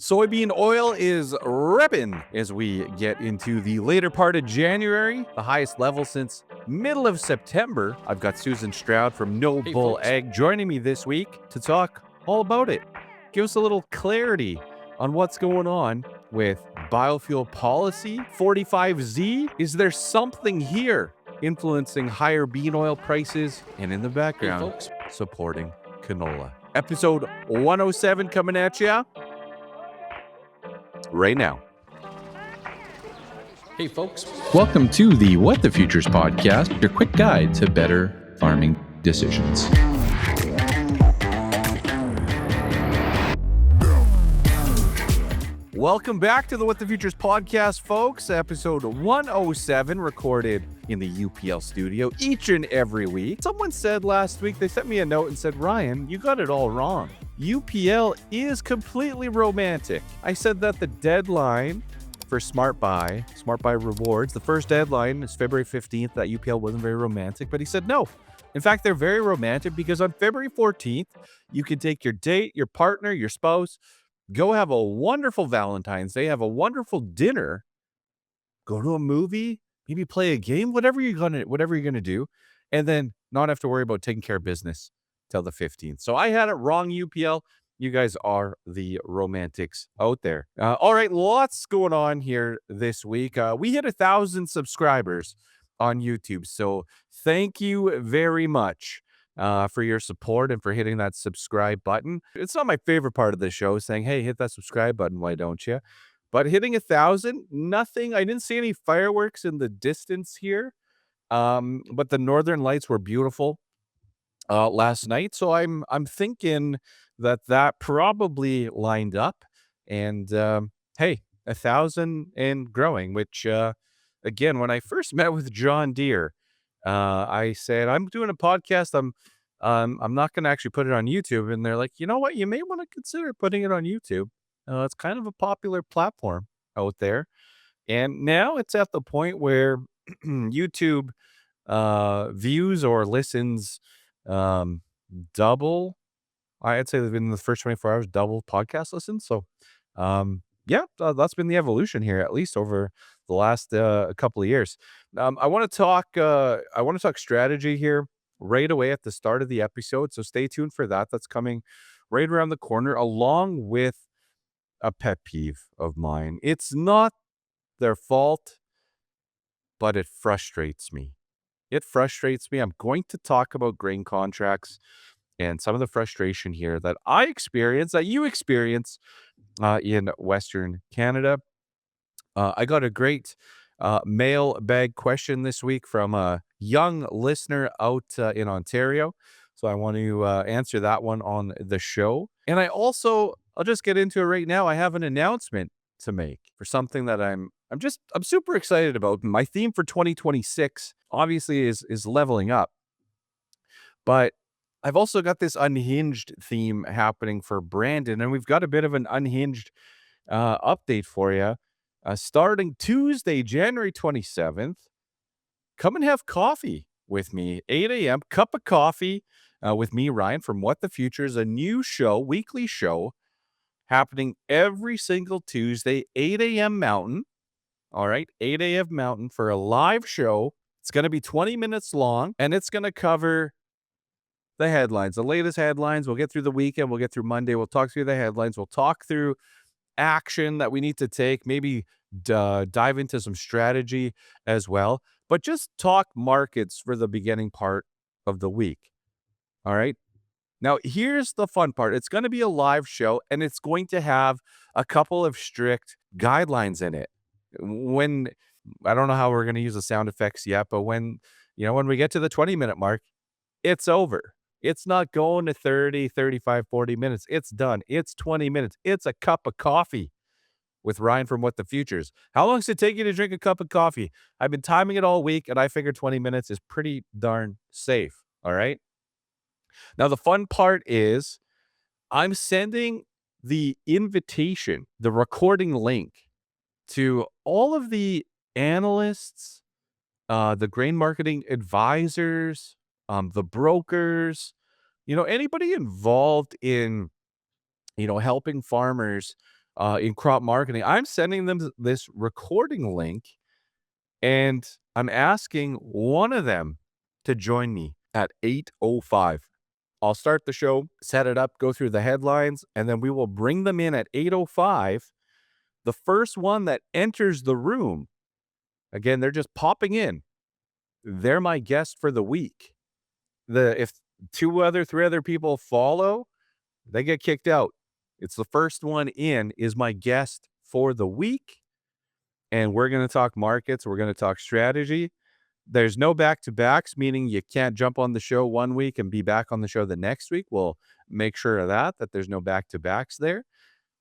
Soybean oil is ripping as we get into the later part of January, the highest level since middle of September. I've got Susan Stroud from No Hey, Bull folks. Egg joining me this week to talk all about it. Give us a little clarity on what's going on with biofuel policy, 45Z. Is there something here influencing higher bean oil prices and in the Hey, background folks. supporting canola? Episode 107 coming at you right now. Hey, folks. Welcome to the What the Futures podcast, your quick guide to better farming decisions. Welcome back to the What the Futures podcast, folks. Episode 107, recorded in the UPL studio each and every week. Someone said last week, they sent me a note and said, Ryan, you got it all wrong. UPL is completely romantic. I said that the deadline for Smart Buy rewards, the first deadline is February 15th, that UPL wasn't very romantic, but he said no. In fact, they're very romantic because on February 14th, you can take your date, your partner, your spouse, go have a wonderful Valentine's Day, have a wonderful dinner, go to a movie, maybe play a game, whatever you're gonna do, and then not have to worry about taking care of business till the 15th. So I had it wrong, UPL. You guys are the romantics out there. All right, lots going on here this week. We hit 1,000 subscribers on YouTube, so thank you very much for your support and for hitting that subscribe button. It's not my favorite part of the show, saying, hey, hit that subscribe button, why don't you? But hitting 1,000, nothing. I didn't see any fireworks in the distance here, but the Northern Lights were beautiful last night. So I'm thinking that probably lined up. And hey, 1,000 and growing, which again, when I first met with John Deere, I said, I'm doing a podcast. I'm not going to actually put it on YouTube. And they're like, you know what? You may want to consider putting it on YouTube. It's kind of a popular platform out there. And now it's at the point where YouTube views or listens um, double. I'd say within the first 24 hours, double podcast listens. So, yeah, that's been the evolution here, at least over the last couple of years. I want to talk. I want to talk strategy here right away at the start of the episode. So stay tuned for that. That's coming right around the corner, along with a pet peeve of mine. It's not their fault, but it frustrates me. It frustrates me. I'm going to talk about grain contracts and some of the frustration here that I experience, that you experience in Western Canada. I got a great mailbag question this week from a young listener out in Ontario. So I want to answer that one on the show. And I'll just get into it right now. I have an announcement to make for something that I'm super excited about. My theme for 2026 obviously is leveling up. But I've also got this unhinged theme happening for Brandon, and we've got a bit of an unhinged update for you. Starting Tuesday, January 27th, come and have coffee with me, 8 a.m., cup of coffee with me, Ryan, from What the Future is a new show, weekly show, happening every single Tuesday, 8 a.m. Mountain. All right, 8 a.m. Mountain for a live show. It's going to be 20 minutes long, and it's going to cover the headlines, the latest headlines. We'll get through the weekend. We'll get through Monday. We'll talk through the headlines. We'll talk through action that we need to take, maybe dive into some strategy as well, but just talk markets for the beginning part of the week. All right. Now, here's the fun part. It's going to be a live show, and it's going to have a couple of strict guidelines in it. When I don't know how we're going to use the sound effects yet, but when we get to the 20-minute mark, it's over. It's not going to 30, 35, 40 minutes. It's done. It's 20 minutes. It's a cup of coffee with Ryan from What the Futures. How long does it take you to drink a cup of coffee? I've been timing it all week, and I figured 20 minutes is pretty darn safe. All right. Now, the fun part is I'm sending the invitation, the recording link to all of the analysts, the grain marketing advisors, the brokers, anybody involved in, helping farmers in crop marketing. I'm sending them this recording link, and I'm asking one of them to join me at 8:05. I'll start the show, set it up, go through the headlines, and then we will bring them in at 8:05. The first one that enters the room, again, they're just popping in. They're my guest for the week. If 3 other people follow, they get kicked out. It's the first one in is my guest for the week, and we're going to talk markets. We're going to talk strategy. There's no back-to-backs, meaning you can't jump on the show one week and be back on the show the next week. We'll make sure of that there's no back-to-backs there.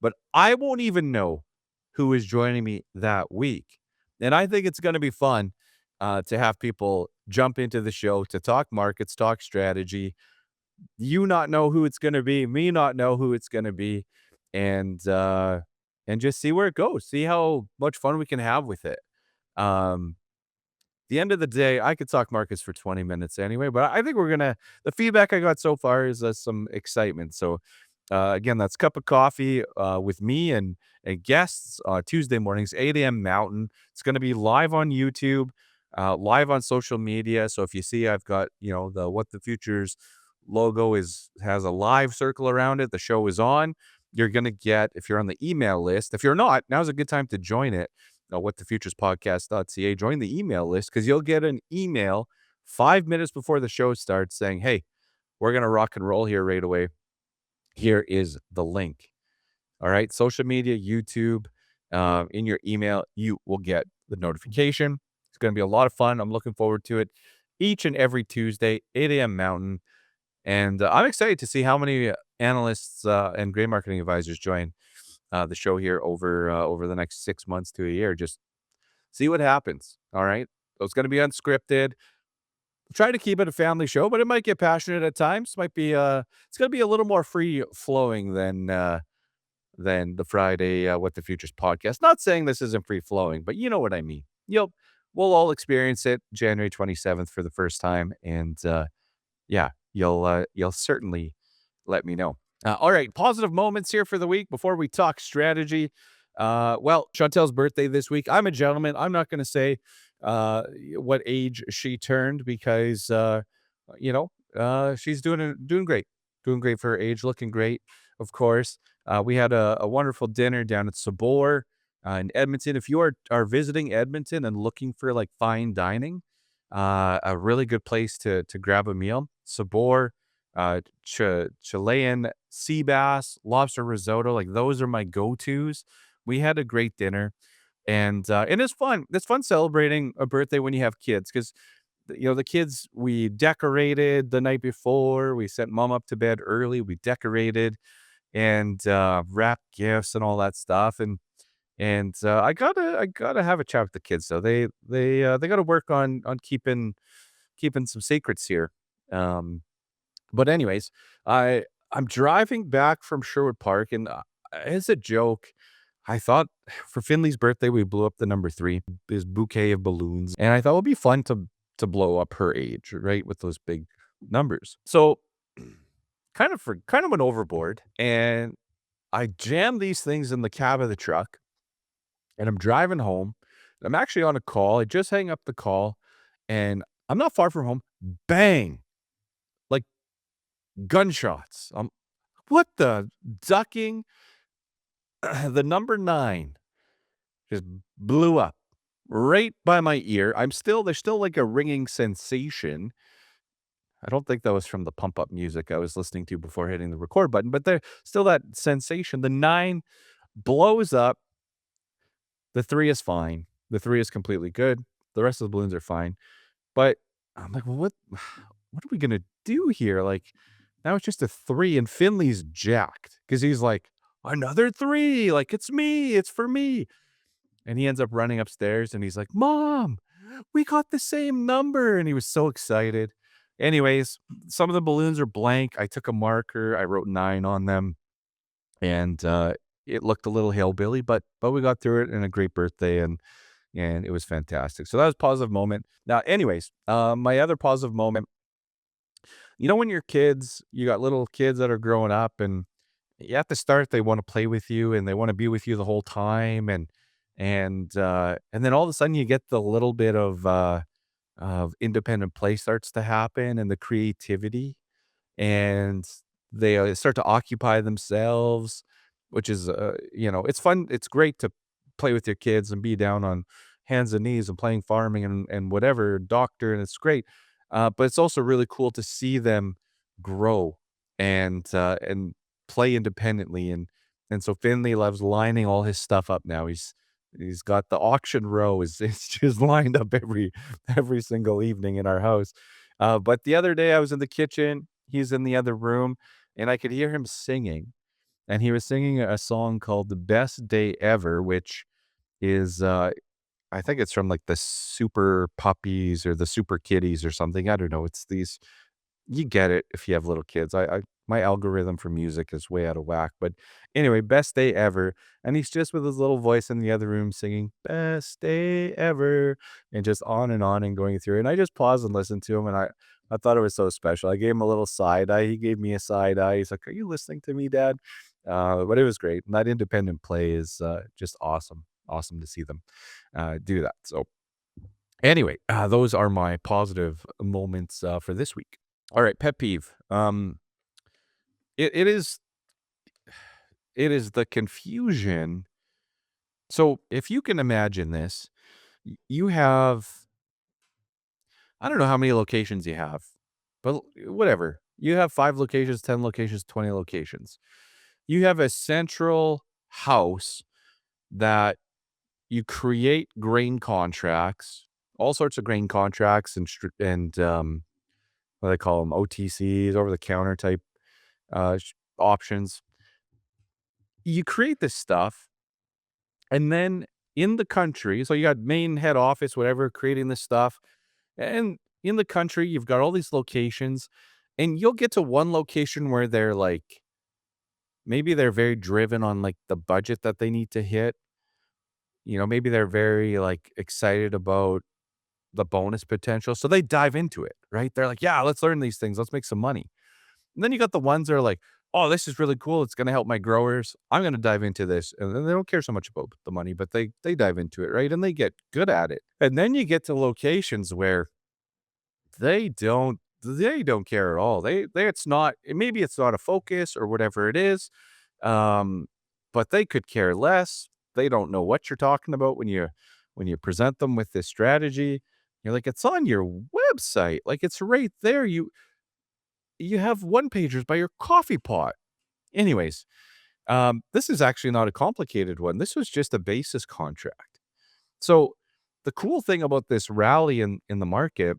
But I won't even know who is joining me that week. And I think it's going to be fun to have people jump into the show to talk markets, talk strategy. You not know who it's going to be, me not know who it's going to be, and just see where it goes. See how much fun we can have with it. The end of the day, I could talk markets for 20 minutes anyway, but I think the feedback I got so far is some excitement. So, again, that's Cup of Coffee with me and guests Tuesday mornings, 8 a.m. Mountain. It's going to be live on YouTube, live on social media. So if you see I've got, the What the Futures logo has a live circle around it, the show is on. You're going to get, if you're on the email list, if you're not, now's a good time to join it. Whatthefuturespodcast.ca, join the email list because you'll get an email 5 minutes before the show starts saying, hey, we're going to rock and roll here right away. Here is the link. All right. Social media, YouTube, in your email, you will get the notification. It's going to be a lot of fun. I'm looking forward to it each and every Tuesday, 8 a.m. Mountain. And I'm excited to see how many analysts and grain marketing advisors join the show here over the next 6 months to a year. Just see what happens. All right. So it's going to be unscripted. Try to keep it a family show, but it might get passionate at times. Might be it's going to be a little more free flowing than the Friday What the Futures podcast. Not saying this isn't free flowing, but you know what I mean. We'll all experience it January 27th for the first time, and yeah, you'll certainly let me know. All right, positive moments here for the week before we talk strategy. Well, Chantel's birthday this week. I'm a gentleman. I'm not going to say what age she turned because she's doing great for her age, looking great. Of course, we had a wonderful dinner down at Sabor in Edmonton. If you are visiting Edmonton and looking for like fine dining, a really good place to grab a meal. Sabor, Chilean sea bass, lobster risotto, like those are my go-tos. We had a great dinner, and it's fun. It's fun celebrating a birthday when you have kids because the kids, we decorated the night before. We sent mom up to bed early. We decorated and wrapped gifts and all that stuff. And I gotta have a chat with the kids though. They gotta work on keeping some secrets here. But anyways, I'm driving back from Sherwood Park, and as a joke, I thought for Finley's birthday we blew up the number 3, this bouquet of balloons, and I thought it would be fun to blow up her age, right, with those big numbers. So kind of went overboard, and I jammed these things in the cab of the truck, and I'm driving home. I'm actually on a call. I just hang up the call, and I'm not far from home. Bang! Like gunshots. What the ducking? The number 9 just blew up right by my ear. There's still like a ringing sensation. I don't think that was from the pump up music I was listening to before hitting the record button, but there's still that sensation. The 9 blows up. The 3 is fine. The 3 is completely good. The rest of the balloons are fine. But I'm like, well, what are we gonna do here? Like, now it's just a 3, and Finley's jacked because he's like, another 3, like it's me, it's for me. And he ends up running upstairs and he's like, Mom, we got the same number. And he was so excited. Anyways, some of the balloons are blank. I took a marker, I wrote 9 on them, and it looked a little hillbilly, but we got through it, and a great birthday, and it was fantastic. So that was a positive moment. Now, anyways, my other positive moment, when you're kids, you got little kids that are growing up, and at the start, they wanna play with you, and they wanna be with you the whole time, and then all of a sudden, you get the little bit of independent play starts to happen and the creativity, and they, start to occupy themselves, which is, it's fun. It's great to play with your kids and be down on hands and knees and playing farming and whatever, doctor, and it's great. But it's also really cool to see them grow and play independently, and so Finley loves lining all his stuff up now. He's got the auction row is just lined up every single evening in our house. But the other day I was in the kitchen, he's in the other room, and I could hear him singing, and he was singing a song called "The Best Day Ever," which is, I think it's from, like, the Super Puppies or the Super Kitties or something. I don't know. It's these you get it if you have little kids. I my algorithm for music is way out of whack, but anyway, best day ever, and he's just with his little voice in the other room singing, "Best day ever," and just on and going through it, and I just paused and listened to him, and I thought it was so special. I gave him a little side eye, he gave me a side eye. He's like, "Are you listening to me, dad?" But it was great, and that independent play is, just awesome. Awesome to see them, do that. So, anyway, those are my positive moments, for this week. All right, pet peeve. It is the confusion. So if you can imagine this, you have I don't know how many locations you have, but whatever. You have 5 locations, 10 locations, 20 locations. You have a central house that you create grain contracts, all sorts of grain contracts and what do they call them, OTCs, over the counter type options. You create this stuff, and then in the country, so you got main head office, whatever, creating this stuff, and in the country, you've got all these locations, and you'll get to one location where they're like, maybe they're very driven on like the budget that they need to hit. Maybe they're very like excited about the bonus potential, so they dive into it, right? They're like, yeah, let's learn these things, let's make some money. And then you got the ones that are like, "Oh, this is really cool. It's gonna help my growers. I'm gonna dive into this." And then they don't care so much about the money, but they dive into it, right? And they get good at it. And then you get to locations where they don't care at all. They it's not maybe it's not a focus or whatever it is. Um, but they could care less. They don't know what you're talking about when you present them with this strategy. You're like, "It's on your website. Like it's right there. You have one pagers by your coffee pot." Anyways, this is actually not a complicated one. This was just a basis contract. So the cool thing about this rally in the market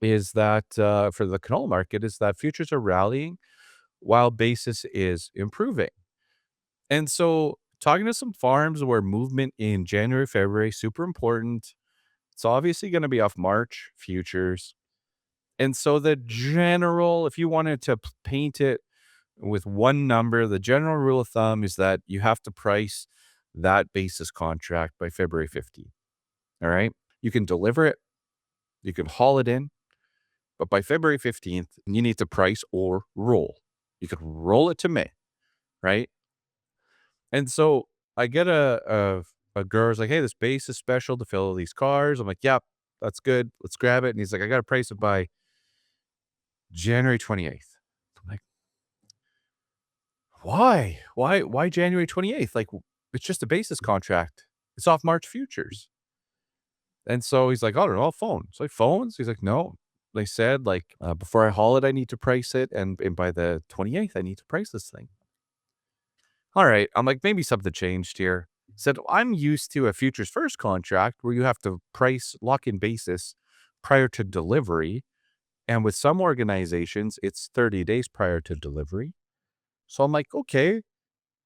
is that for the canola market is that futures are rallying while basis is improving. And so talking to some farms where movement in January, February, super important. It's obviously going to be off March futures. And so the general, if you wanted to paint it with one number, the general rule of thumb is that you have to price that basis contract by February 15th. All right. You can deliver it, you can haul it in, but by February 15th, you need to price or roll. You could roll it to May, right? And so I get a girl's like, "Hey, this base is special to fill these cars." I'm like, "Yep, that's good. Let's grab it." And he's like, "I got to price it by January 28th." I'm like, "Why? Why January 28th? Like, it's just a basis contract. It's off March futures." And so he's like, "I don't know, phone." So like, "Phones?" He's like, "No. They said, like, before I haul it, I need to price it, and by the 28th, I need to price this thing." Alright, I'm like, "Maybe something changed here." Said, "I'm used to a futures first contract where you have to price lock in basis prior to delivery, and with some organizations, it's 30 days prior to delivery." So I'm like, "Okay,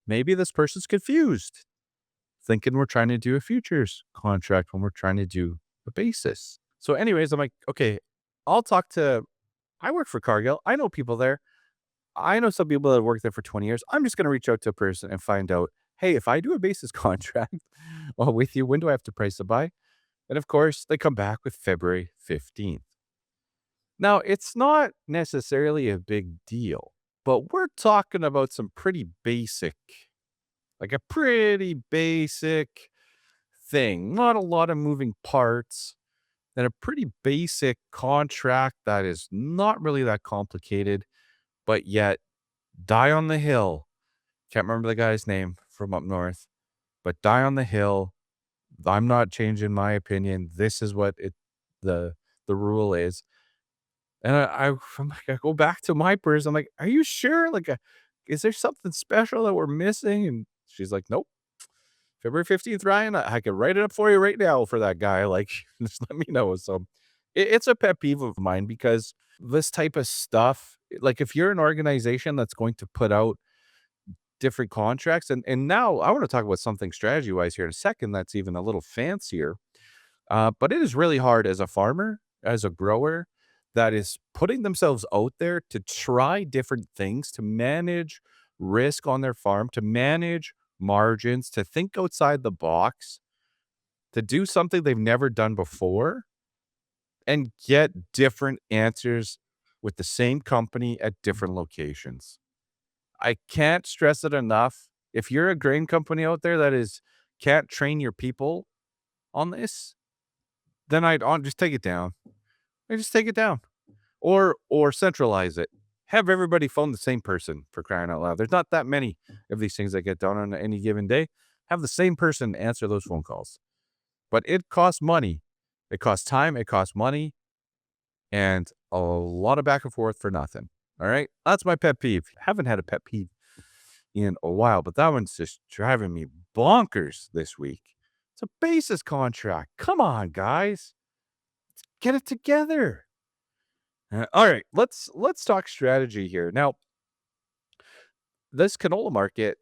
maybe this person's confused, thinking we're trying to do a futures contract when we're trying to do a basis." So anyways, I'm like, "Okay, I'll talk to." I work for Cargill. I know people there. I know some people that have worked there for 20 years. I'm just gonna reach out to a person and find out, "Hey, if I do a basis contract, well, with you, when do I have to price it by?" And of course, they come back with February 15th. Now, it's not necessarily a big deal. but we're talking about some pretty basic, like a pretty basic thing, not a lot of moving parts, and a pretty basic contract that is not really that complicated, but yet die on the hill. Can't remember the guy's name from up north, but die on the hill. I'm not changing my opinion. This is what the the rule is. And I'm like, I go back to my person. I'm like, "Are you sure? Like, is there something special that we're missing?" And she's like, "Nope. February 15th, Ryan. I can write it up for you right now for that guy. Like, just let me know." So it's a pet peeve of mine because this type of stuff, like if you're an organization that's going to put out different contracts, and now I want to talk about something strategy wise here in a second that's even a little fancier. But it is really hard as a farmer, as a grower that is putting themselves out there to try different things, to manage risk on their farm, to manage margins, to think outside the box, to do something they've never done before and get different answers with the same company at different locations. I can't stress it enough. If you're a grain company out there that is can't train your people on this, then I'd on just take it down. I just take it down. Or centralize it. Have everybody phone the same person for crying out loud. There's not that many of these things that get done on any given day. Have the same person answer those phone calls. But it costs money. It costs time, it costs money, and a lot of back and forth for nothing. All right? That's my pet peeve. Haven't had a pet peeve in a while, but that one's just driving me bonkers this week. It's a basis contract. Come on, guys. Get it together. All right, let's talk strategy here. Now, this canola market,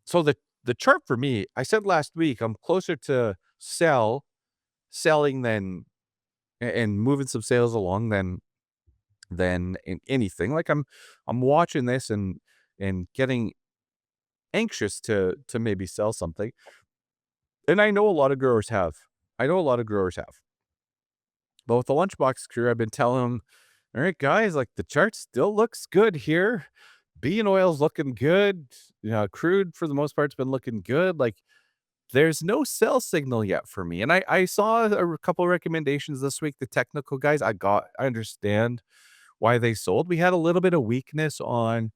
so the chart for me, I said last week, I'm closer to selling than and moving some sales along than in anything. Like I'm watching this and getting anxious to maybe sell something. And I know a lot of growers have. I know a lot of growers have. But with the lunchbox crew, I've been telling them, all right, guys, like the chart still looks good here. Bean oil's looking good. You know, crude for the most part's been looking good. Like there's no sell signal yet for me. And I saw a couple recommendations this week. The technical guys, I understand why they sold. We had a little bit of weakness on,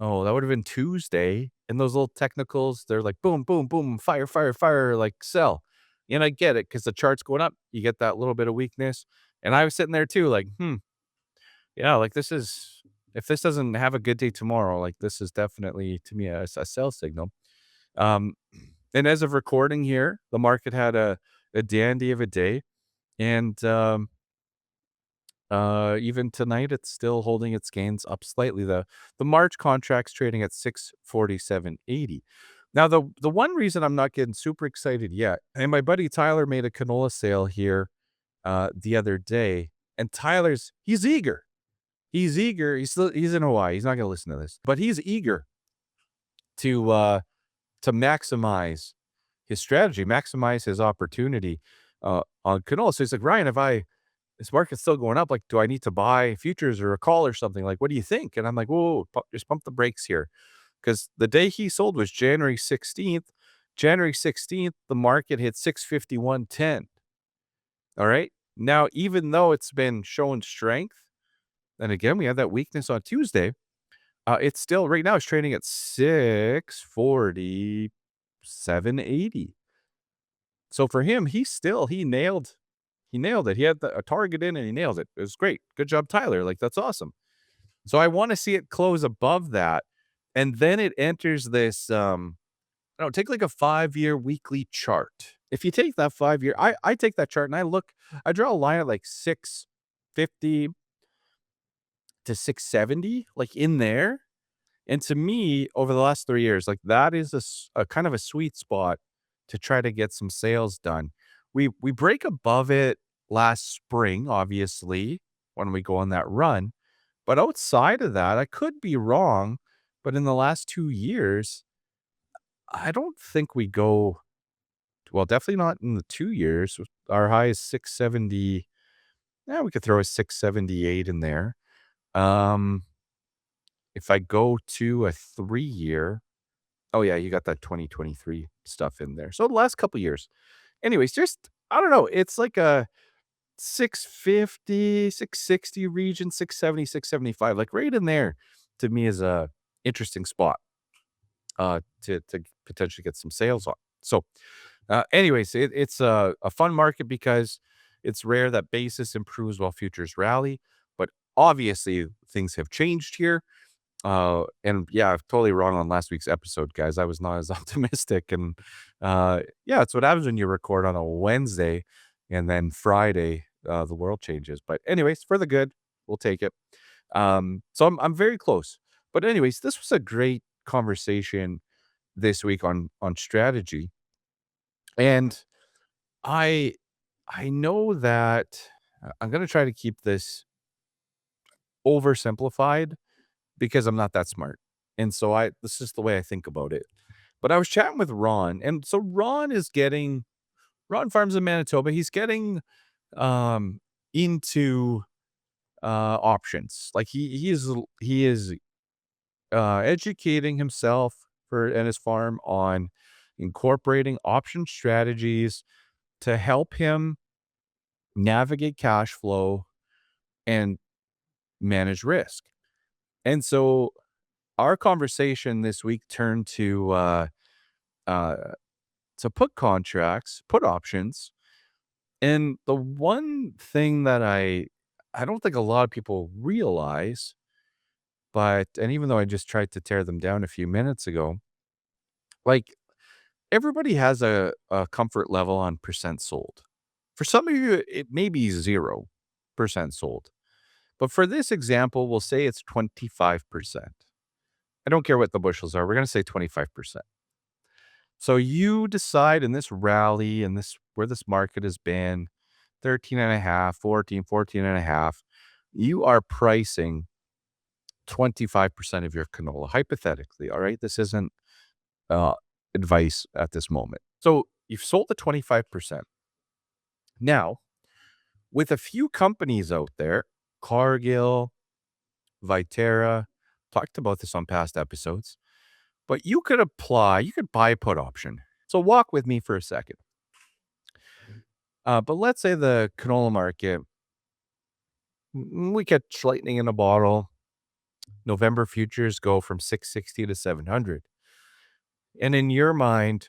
oh, that would have been Tuesday. And those little technicals, they're like boom, boom, boom, fire, fire, fire, like sell. And I get it because the chart's going up. You get that little bit of weakness. And I was sitting there too, like, yeah, like this is, if this doesn't have a good day tomorrow, like this is definitely to me a sell signal. Um, and as of recording here, the market had a dandy of a day. And even tonight, it's still holding its gains up slightly. The March contract's trading at 647.80. Now, the one reason I'm not getting super excited yet, and my buddy Tyler made a canola sale here the other day, and he's eager. He's eager. He's in Hawaii. He's not going to listen to this, but he's eager to maximize his strategy, maximize his opportunity on canola. So he's like, Ryan, this market's still going up. Like, do I need to buy futures or a call or something? Like, what do you think? And I'm like, whoa, just pump the brakes here. Because the day he sold was January 16th. January 16th, the market hit 651.10. All right. Now, even though it's been showing strength, and again, we had that weakness on Tuesday, it's still right now it's trading at 647.80. So for him, he nailed it. He had a target in and he nailed it. It was great. Good job, Tyler. Like that's awesome. So I want to see it close above that. And then it enters this I don't know, take like a 5-year weekly chart. If you take that 5-year, I take that chart and I draw a line at like 650 to 670, like in there. And to me, over the last 3 years, like that is a kind of a sweet spot to try to get some sales done. We break above it last spring, obviously, when we go on that run. But outside of that, I could be wrong. But in the last 2 years, I don't think we go well, definitely not in the 2 years. Our high is 670. Yeah, we could throw a 678 in there. If I go to a 3-year, oh yeah, you got that 2023 stuff in there. So the last couple years. Anyways, just I don't know. It's like a 650, 660 region, 670, 675, like right in there to me is a interesting spot to potentially get some sales on. So anyways, it's a fun market because it's rare that basis improves while futures rally, but obviously things have changed here. And yeah, I'm totally wrong on last week's episode, guys. I was not as optimistic. And yeah, it's what happens when you record on a Wednesday and then Friday, the world changes. But anyways, for the good, we'll take it. So I'm very close. But anyways, this was a great conversation this week on strategy. And I I know that I'm gonna try to keep this oversimplified because I'm not that smart. And so this is the way I think about it. But I was chatting with Ron, and so Ron farms in Manitoba. He's getting um into options. Like he is educating himself for and his farm on incorporating option strategies to help him navigate cash flow and manage risk. And so our conversation this week turned uh, to put contracts, put options. And the one thing that I don't think a lot of people realize, and even though I just tried to tear them down a few minutes ago, like everybody has a comfort level on percent sold. For some of you, it may be 0% sold. But for this example, we'll say it's 25%. I don't care what the bushels are. We're going to say 25%. So you decide in this rally and this where this market has been 13 and a half, 14, 14 and a half, you are pricing 25% of your canola, hypothetically. All right. This isn't uh, advice at this moment. So you've sold the 25%. Now, with a few companies out there, Cargill, Viterra, talked about this on past episodes, but you could buy a put option. So walk with me for a second. But let's say the canola market, we catch lightning in a bottle. November futures go from 660 to 700. And in your mind,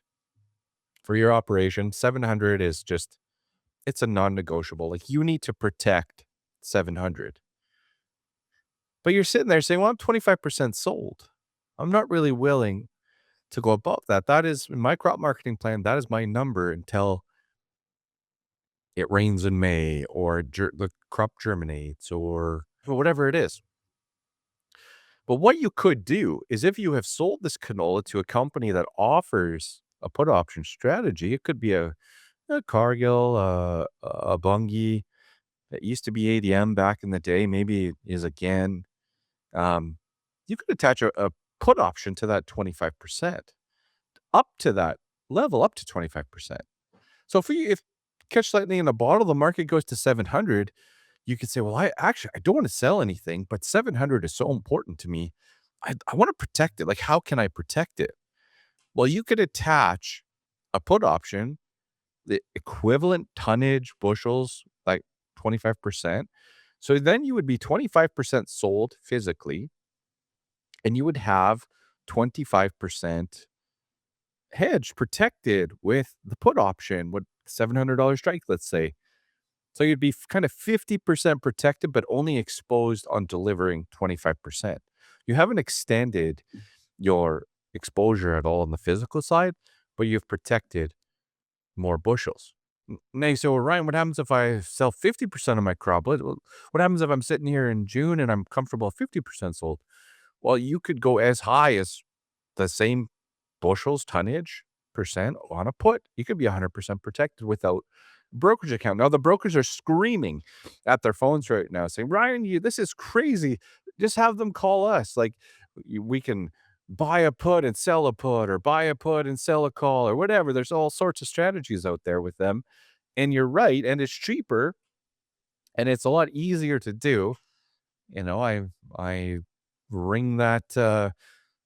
for your operation, 700 is just, it's a non-negotiable. Like you need to protect 700. But you're sitting there saying, well, I'm 25% sold. I'm not really willing to go above that. That is in my crop marketing plan. That is my number until it rains in May or the crop germinates or whatever it is. But what you could do is if you have sold this canola to a company that offers a put option strategy, it could be a Cargill, a Bunge. It used to be ADM back in the day, maybe it is again. Um, you could attach a put option to that 25%, up to that level, up to 25%. So if catch lightning in a bottle, the market goes to 700, you could say, well, I don't want to sell anything, but 700 is so important to me. I want to protect it. Like, how can I protect it? Well, you could attach a put option, the equivalent tonnage bushels, like 25%. So then you would be 25% sold physically, and you would have 25% hedge protected with the put option with $700 strike, let's say. So you'd be kind of 50% protected, but only exposed on delivering 25%. You haven't extended your exposure at all on the physical side, but you've protected more bushels. Now you say, well, Ryan, what happens if I sell 50% of my crop? What happens if I'm sitting here in June and I'm comfortable at 50% sold? Well, you could go as high as the same bushels, tonnage, percent on a put. You could be 100% protected without brokerage account. Now, the brokers are screaming at their phones right now saying, Ryan, this is crazy. Just have them call us. Like, we can buy a put and sell a put, or buy a put and sell a call, or whatever. There's all sorts of strategies out there with them. And you're right. And it's cheaper and it's a lot easier to do. I ring that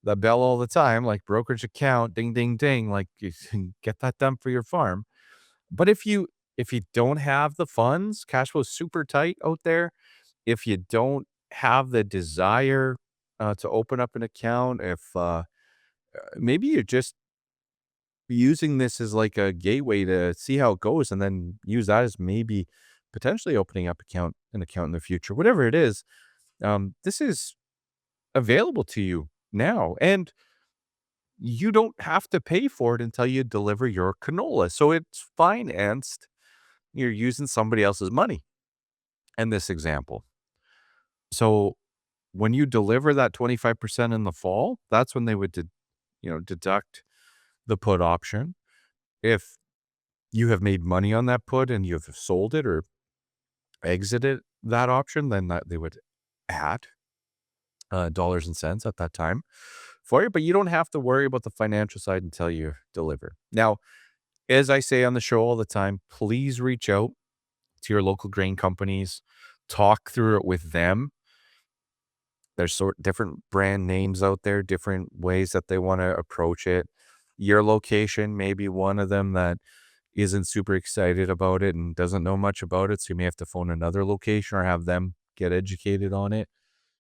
bell all the time, like brokerage account, ding, ding, ding, like you can get that done for your farm. But if you don't have the funds, cash flow is super tight out there. If you don't have the desire to open up an account, if maybe you're just using this as like a gateway to see how it goes, and then use that as maybe potentially opening up an account in the future, whatever it is, this is available to you now, and you don't have to pay for it until you deliver your canola. So it's financed. You're using somebody else's money in this example. So when you deliver that 25% in the fall, that's when they would deduct the put option. If you have made money on that put and you've sold it or exited that option, then that they would add dollars and cents at that time for you, but you don't have to worry about the financial side until you deliver. Now, as I say on the show all the time, please reach out to your local grain companies, talk through it with them. There's different brand names out there, different ways that they want to approach it. Your location may be one of them that isn't super excited about it and doesn't know much about it, so you may have to phone another location or have them get educated on it.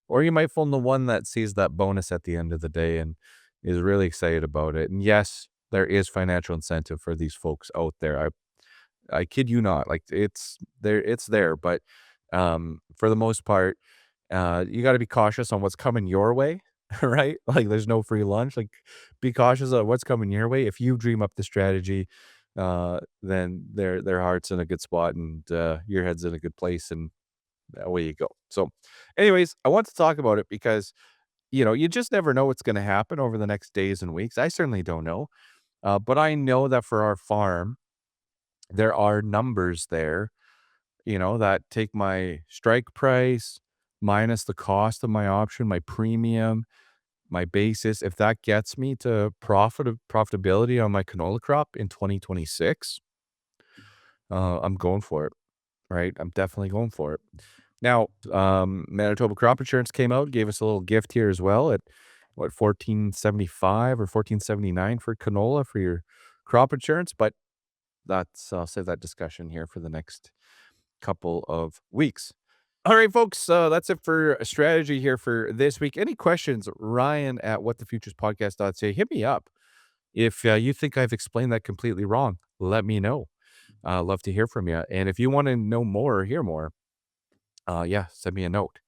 Or you might phone the one that sees that bonus at the end of the day and is really excited about it. And yes, there is financial incentive for these folks out there. I kid you not, like it's there, but for the most part, you got to be cautious on what's coming your way, right? Like there's no free lunch. Like be cautious of what's coming your way. If you dream up the strategy, then their heart's in a good spot and your head's in a good place, and away you go. So, anyways, I want to talk about it because you just never know what's going to happen over the next days and weeks. I certainly don't know, but I know that for our farm, there are numbers there, that take my strike price minus the cost of my option, my premium, my basis. If that gets me to profitability on my canola crop in 2026, I'm going for it, right? I'm definitely going for it. Now, Manitoba Crop Insurance came out, gave us a little gift here as well at what, 14.75 or 14.79 for canola for your crop insurance, but I'll save that discussion here for the next couple of weeks. All right, folks, that's it for a strategy here for this week. Any questions, Ryan at whatthefuturespodcast.ca, hit me up. If you think I've explained that completely wrong, let me know. Love to hear from you. And if you want to know more or hear more, yeah, send me a note.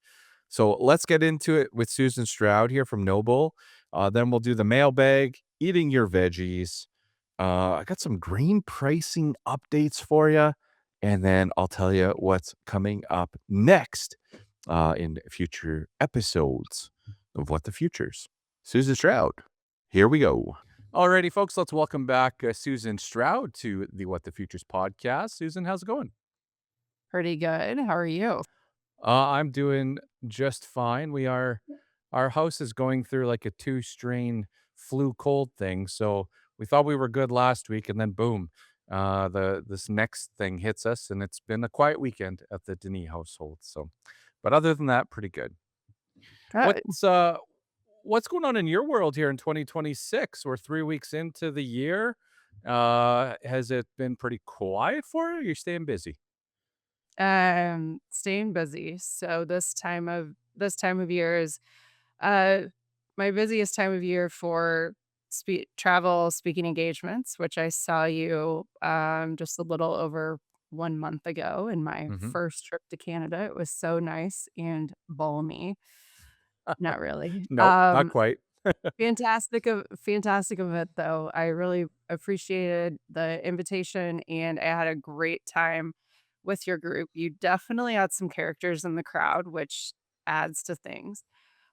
So let's get into it with Susan Stroud here from Noble. Then we'll do the mailbag, eating your veggies. I got some grain pricing updates for you. And then I'll tell you what's coming up next in future episodes of What the Futures. Susan Stroud, here we go. Alrighty, folks, let's welcome back Susan Stroud to the What the Futures podcast. Susan, how's it going? Pretty good. How are you? I'm doing just fine. Our house is going through like a 2 strain flu cold thing. So we thought we were good last week, and then boom, this next thing hits us, and it's been a quiet weekend at the Denis household. So, but other than that, pretty good. Good. What's going on in your world here in 2026? We're 3 weeks into the year. Has it been pretty quiet for you? You're staying busy. Staying busy. So this time of year is uh my busiest time of year for travel speaking engagements, which I saw you just a little over 1 month ago in my Hmm. first trip to Canada. It was so nice and balmy. Not really. Nope, not quite. Fantastic event though. I really appreciated the invitation and I had a great time with your group. You definitely had some characters in the crowd, which adds to things.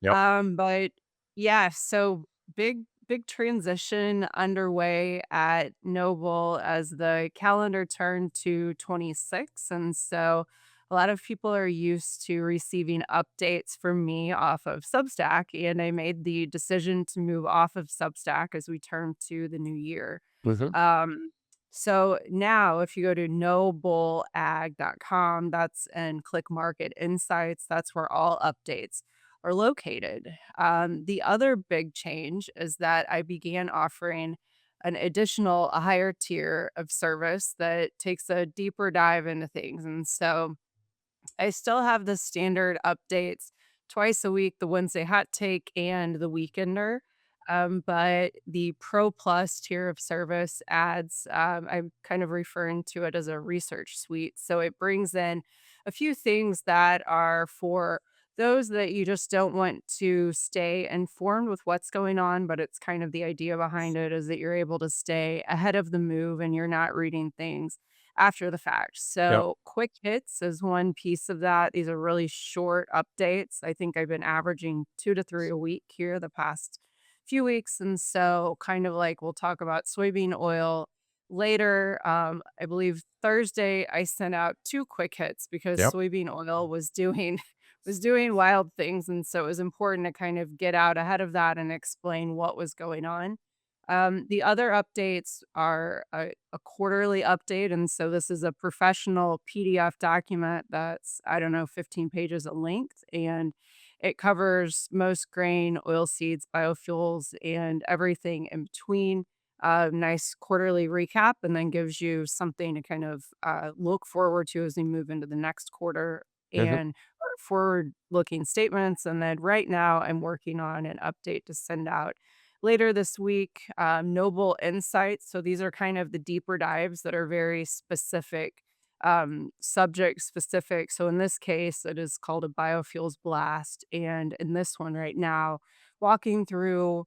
Yep. But yeah, so big transition underway at Noble as the calendar turned to 26. And so a lot of people are used to receiving updates from me off of Substack, and I made the decision to move off of Substack as we turn to the new year. Mhm. Um, So now if you go to nobleag.com, that's and click market insights, that's where all updates are located. The other big change is that I began offering a higher tier of service that takes a deeper dive into things. And so I still have the standard updates twice a week, the Wednesday hot take and the weekender. But the Pro Plus tier of service adds, I'm kind of referring to it as a research suite. So it brings in a few things that are for those that you just don't want to stay informed with what's going on, but it's kind of the idea behind it is that you're able to stay ahead of the move and you're not reading things after the fact. Yep. So, quick hits is one piece of that. These are really short updates. I think I've been averaging 2 to 3 a week here the past few weeks, and so kind of like we'll talk about soybean oil later. I believe Thursday I sent out 2 quick hits because Yep. soybean oil was doing was doing wild things, and so it was important to kind of get out ahead of that and explain what was going on. The other updates are a quarterly update. And so this is a professional PDF document that's, I don't know, 15 pages in length. And it covers most grain, oil seeds, biofuels, and everything in between. Nice quarterly recap, and then gives you something to kind of look forward to as we move into the next quarter Mhm. and forward looking statements. And then right now, I'm working on an update to send out later this week, Noble Insights. So these are kind of the deeper dives that are very specific, subject specific. So in this case, it is called a biofuels blast. And in this one right now, walking through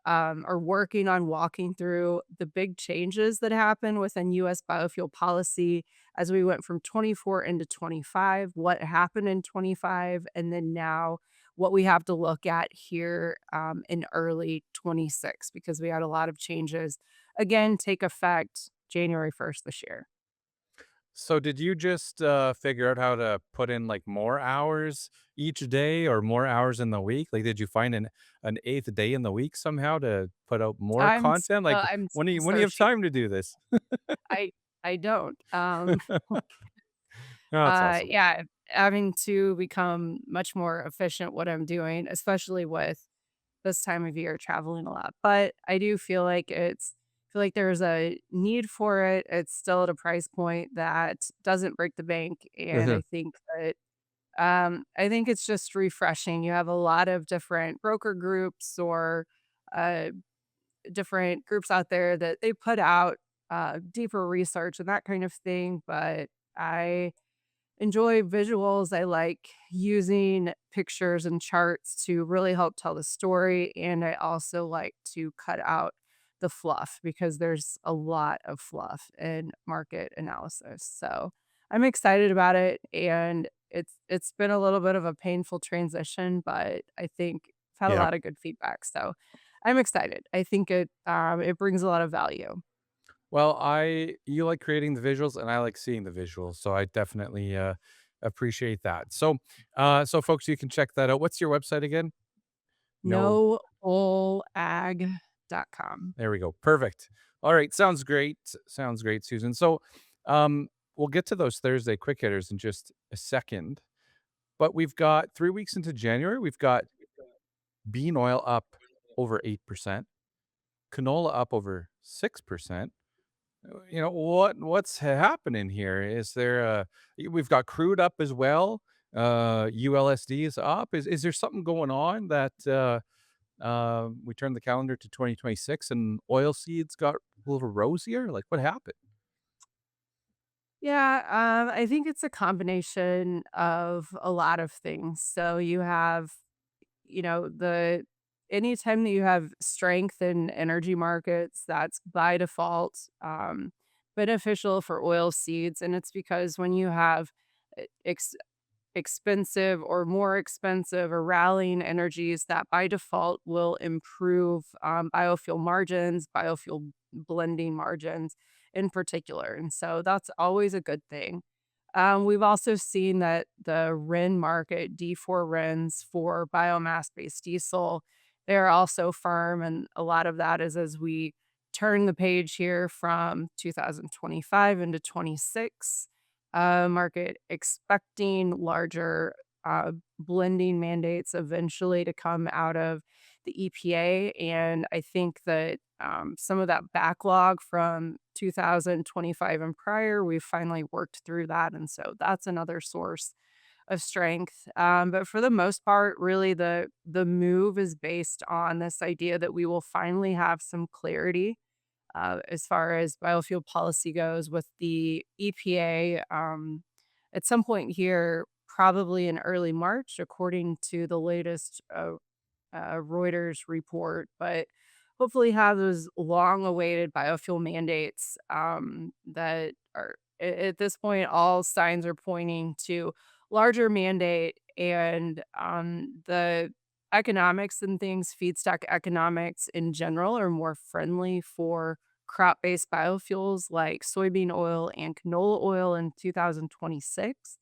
or working on walking through the big changes that happen within US biofuel policy as we went from 24 into 25, what happened in 25, and then now what we have to look at here in early 26 because we had a lot of changes again take effect January 1st this year. So did you just figure out how to put in like more hours each day or more hours in the week? Like, did you find an eighth day in the week somehow to put out more content? Like, I'm still when do you have searching. time to do this? I I don't. Oh, that's awesome. Yeah, having to become much more efficient what I'm doing, especially with this time of year traveling a lot. But I do feel like there's a need for it. It's still at a price point that doesn't break the bank. And Mhm. I think it's just refreshing. You have a lot of different broker groups or uh different groups out there that they put out deeper research and that kind of thing. But I enjoy visuals. I like using pictures and charts to really help tell the story. And I also like to cut out the fluff because there's a lot of fluff in market analysis. So I'm excited about it. And it's been a little bit of a painful transition, but I think I've had a Yeah. lot of good feedback. So I'm excited. I think it brings a lot of value. Well, I you like creating the visuals and I like seeing the visuals, so I definitely appreciate that. So so folks, you can check that out. What's your website again? No. Nobullag.com. There we go. Perfect. All right. Sounds great. Sounds great, Susan. So, we'll get to those Thursday quick hitters in just a second. But we've got 3 weeks into January. We've got bean oil up over 8%, canola up over 6%. What's happening here? Is there we've got crude up as well. ULSD is up. Is there something going on that we turned the calendar to 2026 and oil seeds got a little rosier? Like, what happened? Yeah, I think it's a combination of a lot of things. So you have, the anytime that you have strength in energy markets, that's by default beneficial for oil seeds. And it's because when you have e- ex- expensive or more expensive or rallying energies that by default will improve biofuel margins, biofuel blending margins in particular. And so that's always a good thing. We've also seen that the RIN market, D4 RINs for biomass based diesel, they're also firm. And a lot of that is as we turn the page here from 2025 into 26, market expecting larger blending mandates eventually to come out of the EPA. And I think that some of that backlog from 2025 and prior, we've finally worked through that. And so that's another source of strength. But for the most part, really the move is based on this idea that we will finally have some clarity as far as biofuel policy goes with the EPA at some point here, probably in early March, according to the latest Reuters report, but hopefully have those long-awaited biofuel mandates that are at this point, all signs are pointing to larger mandate and the economics and things, feedstock economics in general are more friendly for crop-based biofuels like soybean oil and canola oil in 2026.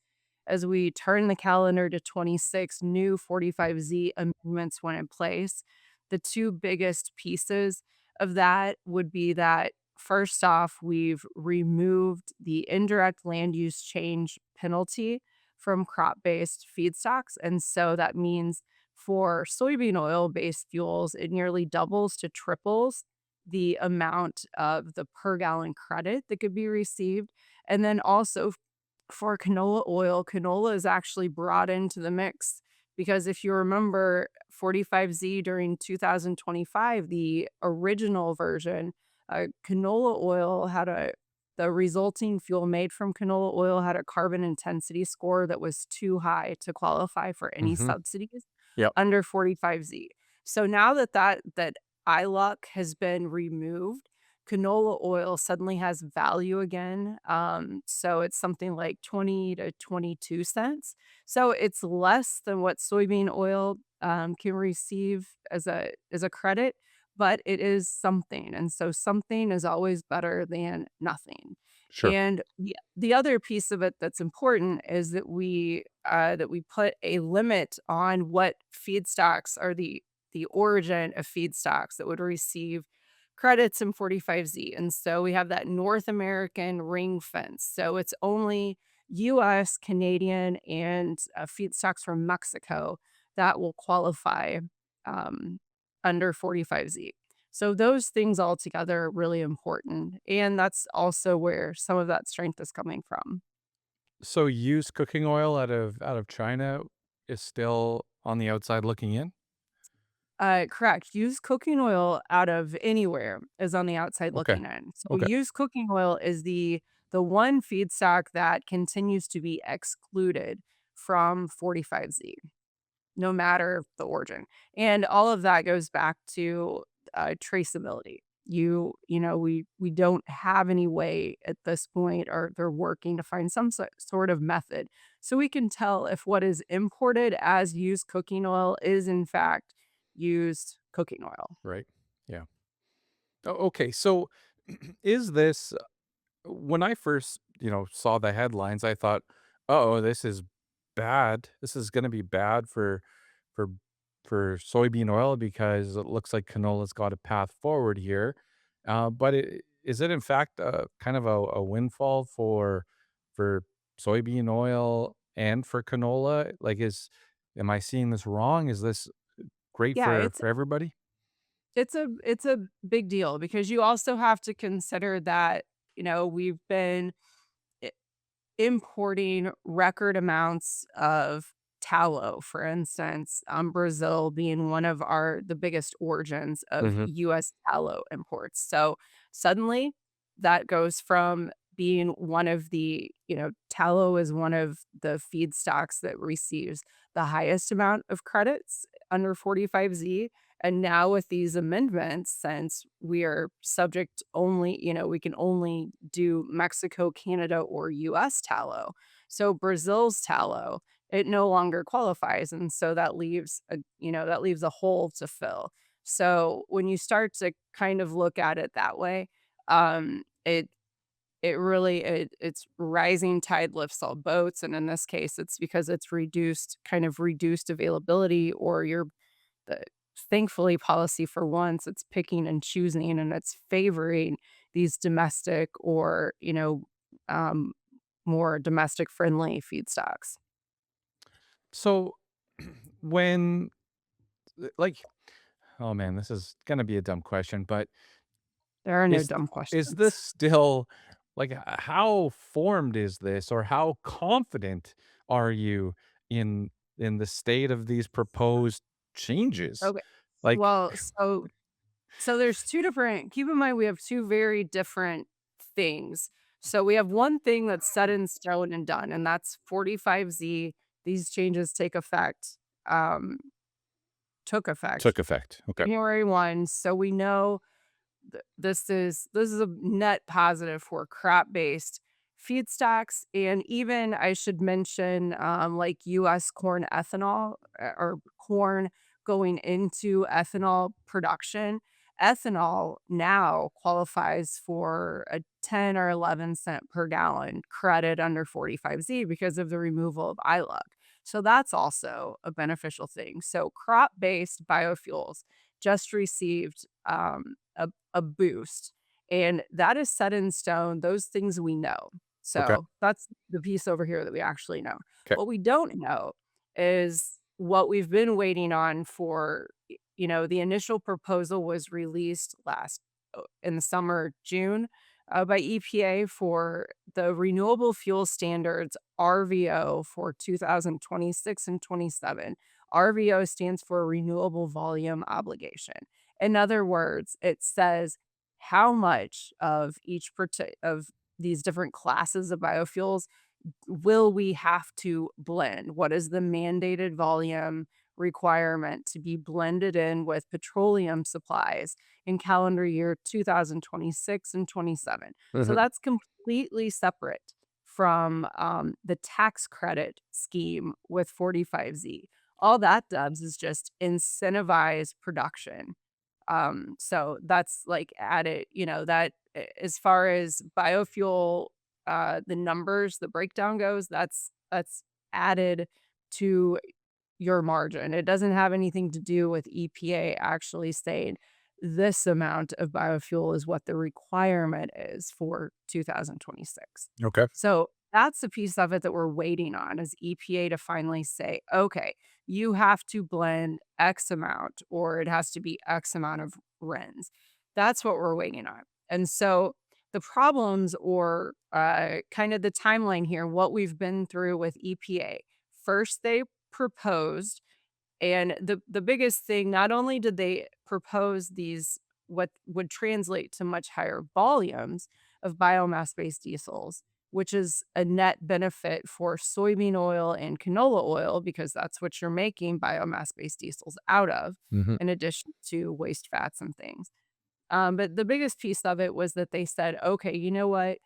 As we turn the calendar to 26, new 45Z amendments went in place. The two biggest pieces of that would be that first off, we've removed the indirect land use change penalty from crop based feedstocks. And so that means for soybean oil based fuels, it nearly doubles to triples the amount of the per gallon credit that could be received. And then also for canola oil, canola is actually brought into the mix because if you remember 45Z during 2025, the original version, canola oil had the resulting fuel made from canola oil had a carbon intensity score that was too high to qualify for any Mm-hmm. subsidies Yep. under 45Z. So now that ILUC has been removed, canola oil suddenly has value again. So it's something like 20 to 22 cents. So it's less than what soybean oil can receive as a credit, but it is something. And so something is always better than nothing. Sure. And the other piece of it that's important is that we put a limit on what feedstocks are the origin of feedstocks that would receive credits in 45Z. And so we have that North American ring fence. So it's only US, Canadian, and feedstocks from Mexico that will qualify um, under 45Z. So those things all together are really important. And that's also where some of that strength is coming from. So used cooking oil out of China is still on the outside looking in? Correct. Used cooking oil out of anywhere is on the outside Okay. looking in. So Okay. used cooking oil is the one feedstock that continues to be excluded from 45Z, no matter the origin. And all of that goes back to traceability. We don't have any way at this point, or they're working to find some sort of method so we can tell if what is imported as used cooking oil is in fact used cooking oil. Right. Yeah. Okay. So is this when I first, saw the headlines, I thought, "Uh-oh, this is bad. This is gonna be bad for for soybean oil because it looks like canola's got a path forward here." But is it in fact kind of a windfall for soybean oil and for canola? Like, am I seeing this wrong? Is this great Yeah, for everybody? it's a big deal because you also have to consider that, we've been i- importing record amounts of tallow, for instance, Brazil being one of the biggest origins of Mhm. US tallow imports. So suddenly that goes from being one of tallow is one of the feedstocks that receives the highest amount of credits under 45Z. And now with these amendments, since we are subject only, we can only do Mexico, Canada, or US tallow. So Brazil's tallow, it no longer qualifies. And so that leaves a hole to fill. So when you start to kind of look at it that way, it's rising tide lifts all boats. And in this case, it's because it's reduced availability or thankfully, policy for once, it's picking and choosing and it's favoring these domestic or, um, more domestic friendly feedstocks. So when like oh man, this is gonna be a dumb question, but There are no is dumb is this questions. still how formed is this, or how confident are you in the state of these proposed changes? Okay. Like, Well, so there's two different keep in mind we have two very different things. So we have one thing that's set in stone and done, and that's 45Z. These changes um, took effect took effect. Okay. January 1. So we know this is a net positive for crop-based feedstocks, and even I should mention, like U.S. corn ethanol, or corn going into ethanol production. Ethanol now qualifies for a 10 or 11 cent per gallon credit under 45Z because of the removal of ILUC. So that's also a beneficial thing. So crop-based biofuels just received a boost, and that is set in stone. Those things we know. Okay. So that's the piece over here that we actually know. Okay. What we don't know is what we've been waiting on for. The initial proposal was released in the summer, June, by EPA for the renewable fuel standards RVO for 2026 and 27. RVO stands for renewable volume obligation. In other words, it says how much of of these different classes of biofuels will we have to blend? What is the mandated volume requirement to be blended in with petroleum supplies in calendar year 2026 and 27? So Mhm. that's completely separate from the tax credit scheme with 45Z. All that does is just incentivize production. So that's like added, as far as biofuel, the numbers, the breakdown goes, that's added to your margin. It doesn't have anything to do with EPA actually saying this amount of biofuel is what the requirement is for 2026. Okay. So that's the piece of it that we're waiting on is EPA to finally say, okay, you have to blend X amount or it has to be X amount of RINs. That's what we're waiting on. And so the problems or kind of the timeline here, what we've been through with EPA. First, they proposed, and the biggest thing, not only did they propose these what would translate to much higher volumes of biomass-based diesels, which is a net benefit for soybean oil and canola oil because that's what you're making biomass-based diesels out of, Mhm. in addition to waste fats and things. But the biggest piece of it was that they said, okay, you know what?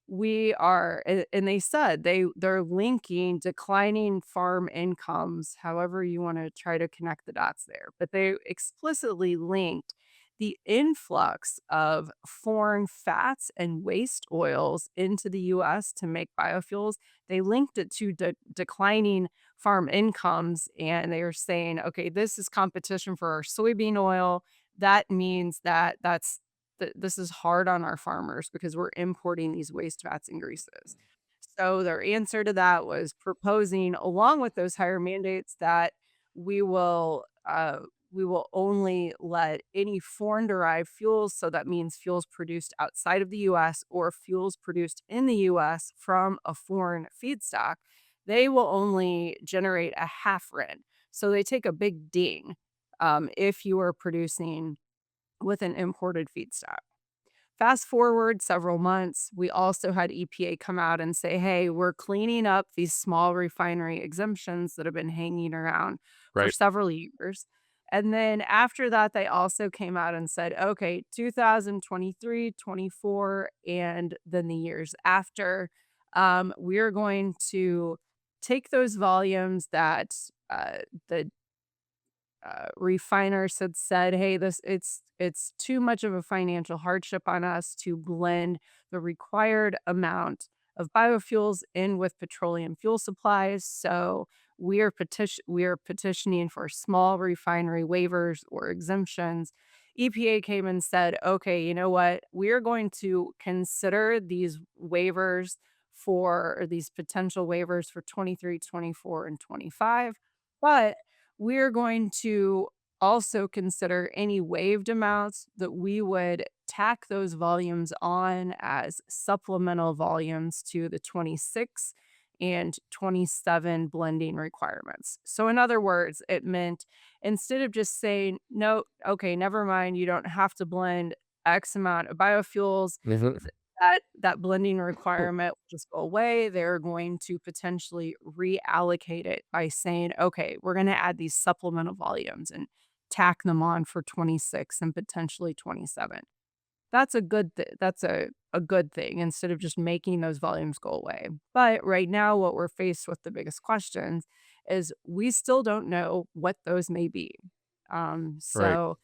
And they said they're linking declining farm incomes, however you want to try to connect the dots there. But they explicitly linked the influx of foreign fats and waste oils into the US to make biofuels. They linked it to declining farm incomes. And they were saying, okay, this is competition for our soybean oil. That means this is hard on our farmers because we're importing these waste fats and greases. So their answer to that was proposing, along with those higher mandates, that we will uh, we will only let any foreign derived fuels, so that means fuels produced outside of the U.S. or fuels produced in the U.S. from a foreign feedstock, they will only generate a half RIN. So they take a big ding if you are producing with an imported feedstock. Fast forward several months, we also had EPA come out and say, hey, we're cleaning up these small refinery exemptions that have been hanging around for Right. several years. And then after that, they also came out and said, okay, 2023, 24, and then the years after, we're going to take those volumes that the refiners had said, "Hey, it's too much of a financial hardship on us to blend the required amount of biofuels in with petroleum fuel supplies. So we are petitioning for small refinery waivers or exemptions. EPA came and said, okay, you know what? We're going to consider these waivers or these potential waivers for 23, 24, and 25, but we're going to also consider any waived amounts that we would tack those volumes on as supplemental volumes to the 26 and 27 blending requirements. So, in other words, it meant instead of just saying, no, okay, never mind, you don't have to blend X amount of biofuels, Mhm. that blending requirement will just go away. They're going to potentially reallocate it by saying, okay, we're going to add these supplemental volumes and tack them on for 26 and potentially 27. That's a good thing instead of just making those volumes go away. But right now, what we're faced with the biggest questions is we still don't know what those may be. Right. So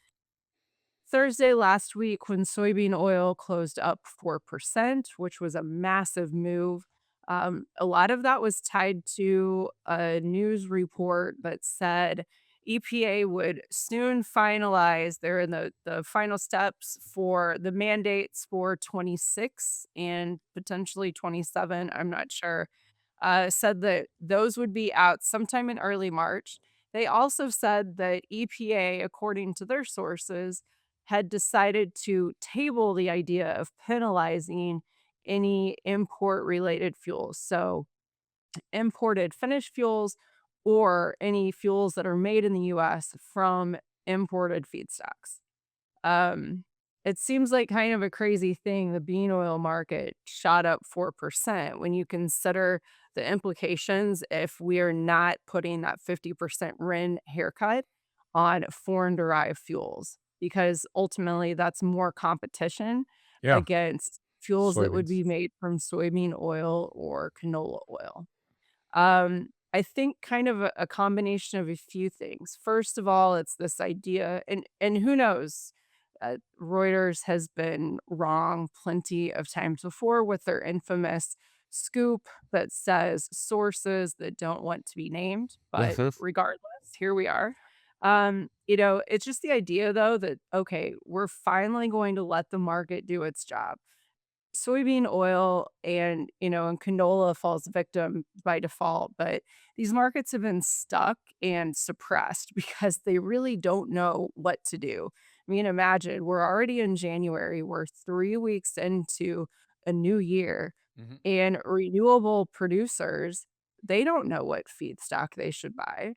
Thursday last week, when soybean oil closed up 4%, which was a massive move, a lot of that was tied to a news report that said EPA would soon finalize. They're in the final steps for the mandates for 26 and potentially 27. I'm not sure. Said that those would be out sometime in early March. They also said that EPA, according to their sources, had decided to table the idea of penalizing any import related fuels. So, imported finished fuels or any fuels that are made in the US from imported feedstocks. Um, it seems like kind of a crazy thing. The bean oil market shot up 4% when you consider the implications if we are not putting that 50% RIN haircut on foreign derived fuels, because ultimately that's more competition Yeah. against fuels that would Soybeans. be made from soybean oil or canola oil. I think kind of a combination of a few things. First of all, it's this idea, and who knows? Reuters has been wrong plenty of times before with their infamous scoop that says sources that don't want to be named. But Mhm. regardless, here we are. It's just the idea though that okay, we're finally going to let the market do its job. Soybean oil and canola falls victim by default, but these markets have been stuck and suppressed because they really don't know what to do. I mean, imagine we're already in January, we're 3 weeks into a new year, Mhm. and renewable producers, they don't know what feedstock they should buy.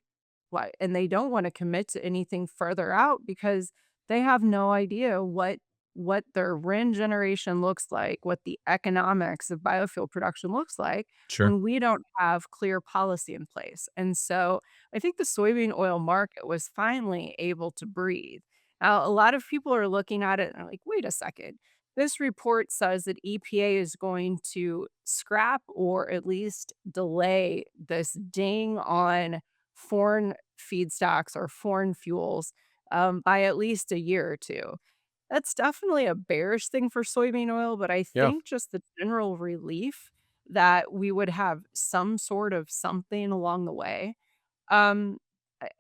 Why? And they don't wanna commit to anything further out because they have no idea what their RIN generation looks like, what the economics of biofuel production looks like Sure. when we don't have clear policy in place. And so I think the soybean oil market was finally able to breathe. Now, a lot of people are looking at it and are like, wait a second. This report says that EPA is going to scrap or at least delay this ding on foreign feedstocks or foreign fuels by at least a year or two. That's definitely a bearish thing for soybean oil, but I Yeah. think just the general relief that we would have some sort of something along the way. Um,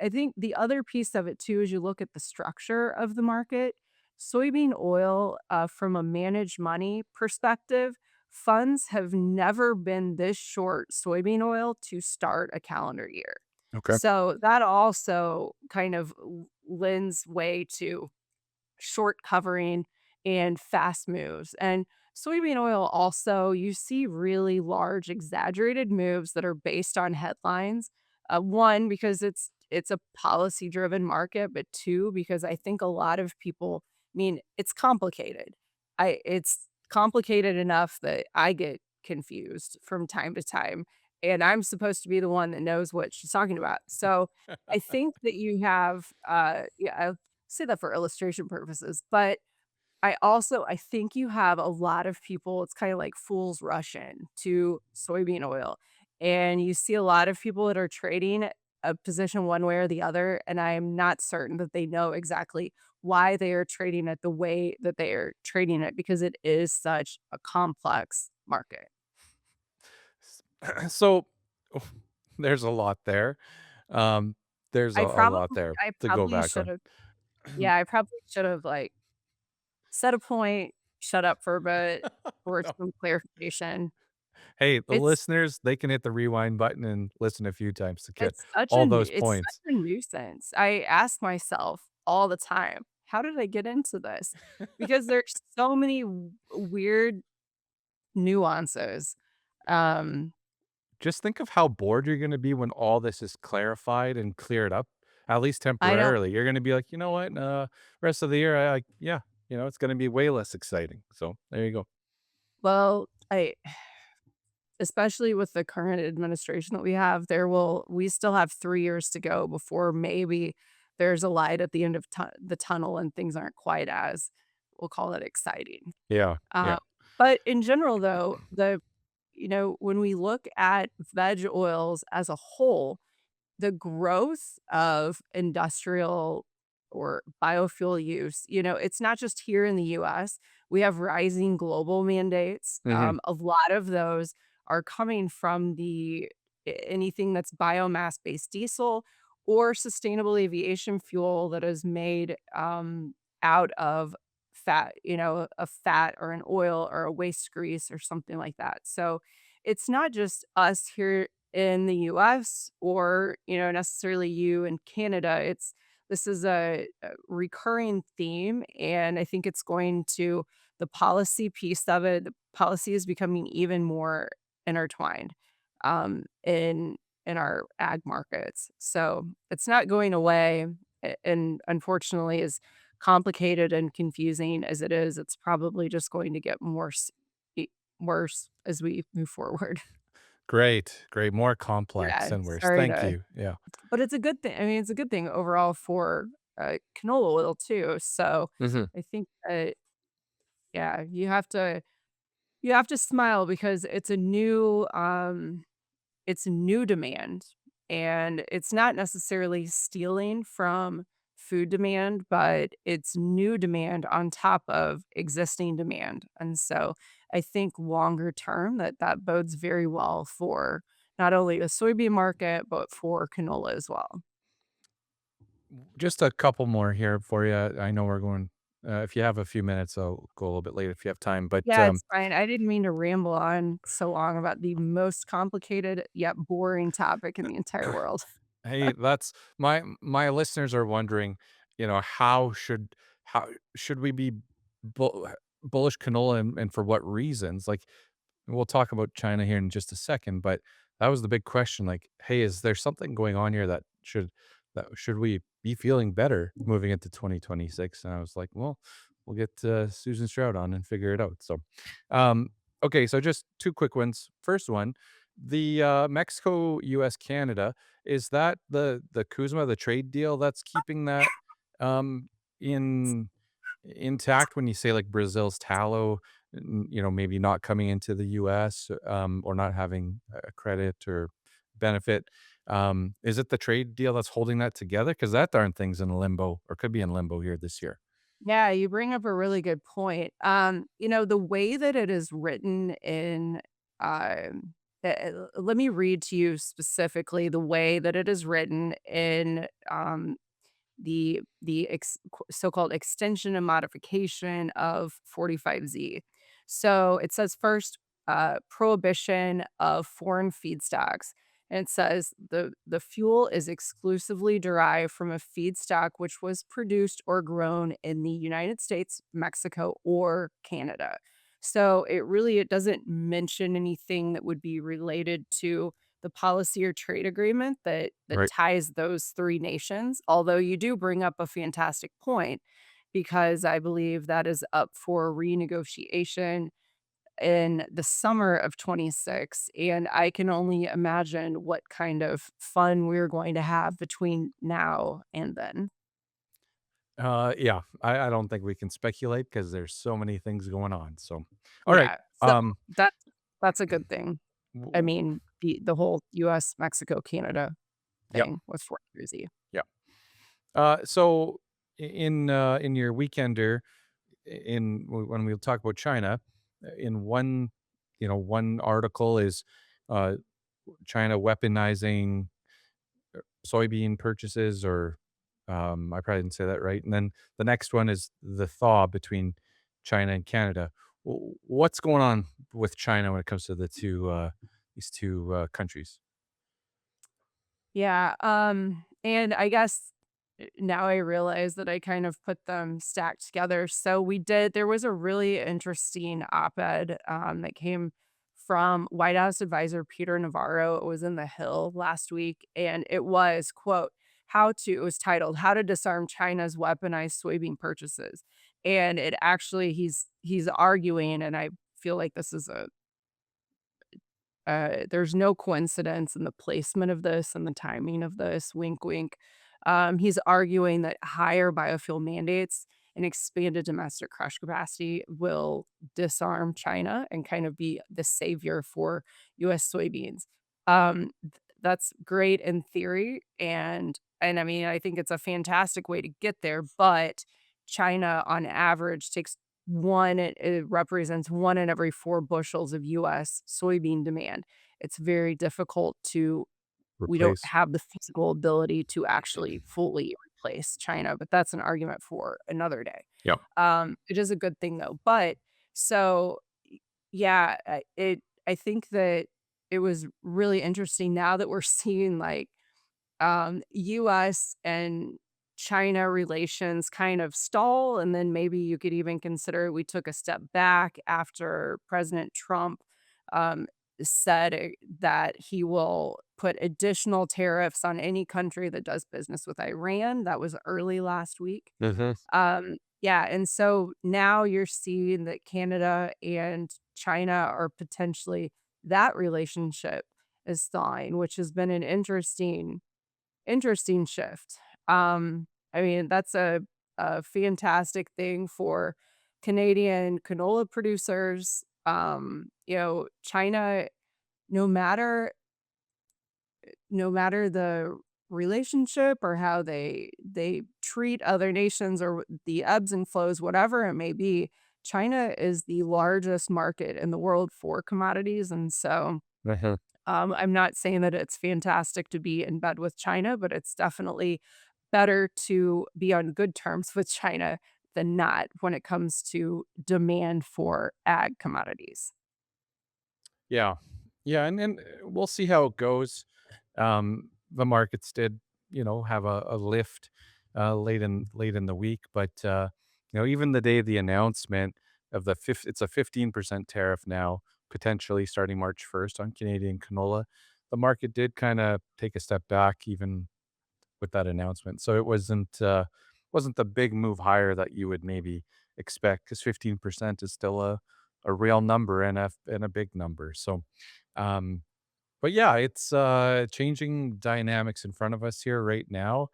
I think the other piece of it too, as you look at the structure of the market, soybean oil, from a managed money perspective, funds have never been this short soybean oil to start a calendar year. Okay. So that also kind of lends way to short covering and fast moves. And soybean oil also, you see really large exaggerated moves that are based on headlines. One, because it's a policy driven market, but two, because I think a lot of people, I mean, it's complicated. It's complicated enough that I get confused from time to time. And I'm supposed to be the one that knows what she's talking about. So I think that you have yeah, say that for illustration purposes, but I think you have a lot of people, it's kinda like fools rush in to soybean oil, and you see a lot of people that are trading a position one way or the other, and I am not certain that they know exactly why they are trading it the way that they are trading it because it is such a complex market. So there's a lot there. Um, there's I a lot probably there I to go probably back should on. have yeah, I probably should have, like, set a point, shut up for a bit for No. some clarification. Hey, the It's listeners, they can hit the rewind button and listen a few times to get it's such a all nu those it's such points. a nuisance. I ask myself all the time, "How did I get into this?" Because there's so many weird nuances. Um, Just think of how bored you're gonna be when all this is clarified and cleared up, at least I don't temporarily. You're gonna be like, "You know what? Rest of the year, yeah, it's gonna be way less exciting." So, there you go. well, I especially with the current administration that we have, we still have 3 years to go before maybe there's a light at the end of the tunnel and things aren't quite as, we'll call it, exciting. Yeah, Uh, yeah. but in general, though, when we look at veg oils as a whole, the growth of industrial or biofuel use, it's not just here in the US. We have rising global mandates. Mhm. A lot of those are coming from anything that's biomass-based diesel or sustainable aviation fuel that is made out of fat, a fat or an oil or a waste grease or something like that. So it's not just us here in the US or, necessarily you in Canada. This is a recurring theme, and I think it's going to the policy piece of it. The policy is becoming even more intertwined in our ag markets. So it's not going away. And unfortunately, as complicated and confusing as it is, it's probably just going to get e- worse as we move forward. Great, great. More complex Yeah, and worse. sorry Thank to you. Yeah. but it's a good thing. I mean, it's a good thing overall for, canola oil too, so Mhm. I think that yeah, you have to smile because it's a new demand, and it's not necessarily stealing from food demand, but it's new demand on top of existing demand, and so I think longer term that bodes very well for not only the soybean market, but for canola as well. Just a couple more here for you. I know we're going if you have a few minutes, I'll go a little bit later if you have time, but, Yeah, it's fine. I didn't mean to ramble on so long about the most complicated yet boring topic in the entire world. hey, that's my listeners are wondering, how should we be bullish canola and for what reasons? Like, we'll talk about China here in just a second, but that was the big question. Like, hey, is there something going on here that should we be feeling better moving into 2026? And I was like, well, we'll get Susan Stroud on and figure it out. So, um, okay, so just two quick ones. First one, the Mexico, U.S., Canada, is that the Kuzma, the trade deal that's keeping that in intact when you say like Brazil's tallow, maybe not coming into the US, or not having a credit or benefit. Is it the trade deal that's holding that together? Because that darn thing's in limbo or could be in limbo here this year. Yeah, you bring up a really good point. The way that it is written in, let me read to you specifically the way that it is written in so-called extension and modification of 45Z. So it says first, prohibition of foreign feedstocks. And it says the fuel is exclusively derived from a feedstock which was produced or grown in the United States, Mexico, or Canada. So it doesn't mention anything that would be related to the policy or trade agreement that Right. ties those 3 nations, although you do bring up a fantastic point because I believe that is up for renegotiation in the summer of '26, and I can only imagine what kind of fun we're going to have between now and then. Yeah, I don't think we can speculate because there's so many things going on. So, all right. Yeah, so Um, that's a good thing. I w- mean, the whole US, Mexico, Canada yep, thing with Fort Jersey. yep. So in your weekender, when we talk about China, in one article is, uh, China weaponizing soybean purchases, or I probably didn't say that right. And then the next one is the thaw between China and Canada. What's going on with China when it comes to these two countries? Yeah, and I guess now I realize that I kind of put them stacked together. So there was a really interesting op-ed that came from White House advisor Peter Navarro. It was in The Hill last week, and it was, quote, it was titled How to Disarm China's Weaponized Soybean Purchases. And it actually he's arguing, and I feel like this is there's no coincidence in the placement of this and the timing of this, wink, wink. He's arguing that higher biofuel mandates and expanded domestic crush capacity will disarm China and kind of be the savior for US soybeans. That's great in theory, and I mean, I think it's a fantastic way to get there, but China on average takes it represents 1 in every 4 bushels of US soybean demand. It's very difficult to we don't Replace. have the physical ability to actually fully replace China, but that's an argument for another day. Yep. It is a good thing though, but so, yeah, I think that it was really interesting now that we're seeing, like, US and China relations kind of stall, and then maybe you could even consider we took a step back after President Trump, um, said that he will put additional tariffs on any country that does business with Iran. That was early last week. Hmm. Yeah, and so now you're seeing that Canada and China are potentially that relationship is thawing, which has been an interesting shift. I mean, that's a fantastic thing for Canadian canola producers. China, no matter no matter the relationship or how they treat other nations or the ebbs and flows, whatever it may be, China is the largest market in the world for commodities, and so Hmm. I'm not saying that it's fantastic to be in bed with China, but it's definitely better to be on good terms with China than not when it comes to demand for ag commodities. Yeah, yeah, and we'll see how it goes. The markets did, have a lift late in the week, but even the day of the announcement of it's a 15% tariff now, potentially starting March 1st on Canadian canola. The market did kind of take a step back, even with that announcement. So it wasn't the big move higher that you would maybe expect, because 15% is still a real number and a big number. So um but yeah, it's changing dynamics in front of us here right now.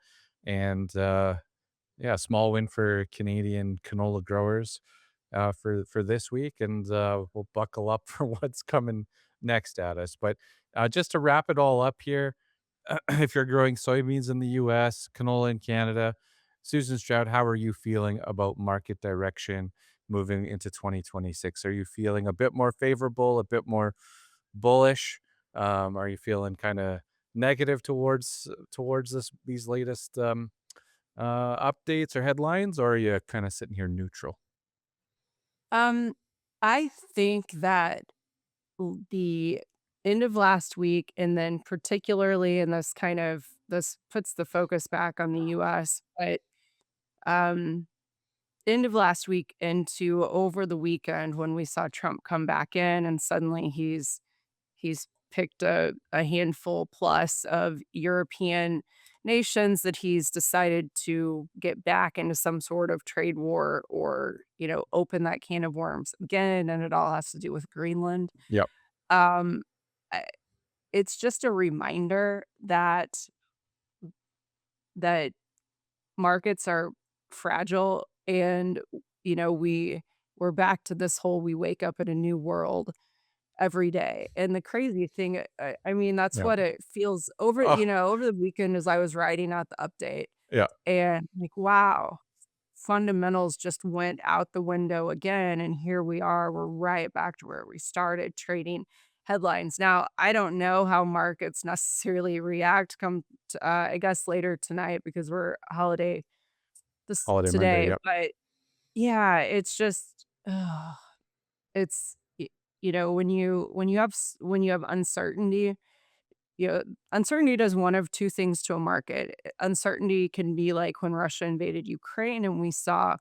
And yeah, small win for Canadian canola growers for this week, and we'll buckle up for what's coming next at us. But just to wrap it all up here, if you're growing soybeans in the US, canola in Canada, Susan Stroud, how are you feeling about market direction moving into 2026? Are you feeling a bit more favorable, a bit more bullish? Are you feeling kind of negative towards these latest updates or headlines, or are you kind of sitting here neutral? Um, I think that the end of last week, and then particularly in this puts the focus back on the US, but um end of last week into over the weekend when we saw Trump come back in and suddenly he's picked a handful plus of European nations that he's decided to get back into some sort of trade war or, open that can of worms again, and it all has to do with Greenland. Yep. Um, I it's just a reminder that markets are fragile and, we're back to this whole we wake up in a new world every day. And the crazy thing, I mean, that's Yeah. what it feels Oh, over the weekend as I was writing out the update yeah. and like, wow, fundamentals just went out the window again. And here we are, we're right back to where we started trading headlines. Now, I don't know how markets necessarily react come I guess later tonight because we're holiday this Holiday Monday. today, Yep. but yeah, it's just it's when you have uncertainty, you know, uncertainty does one of two things to a market. Uncertainty can be like when Russia invaded Ukraine and we saw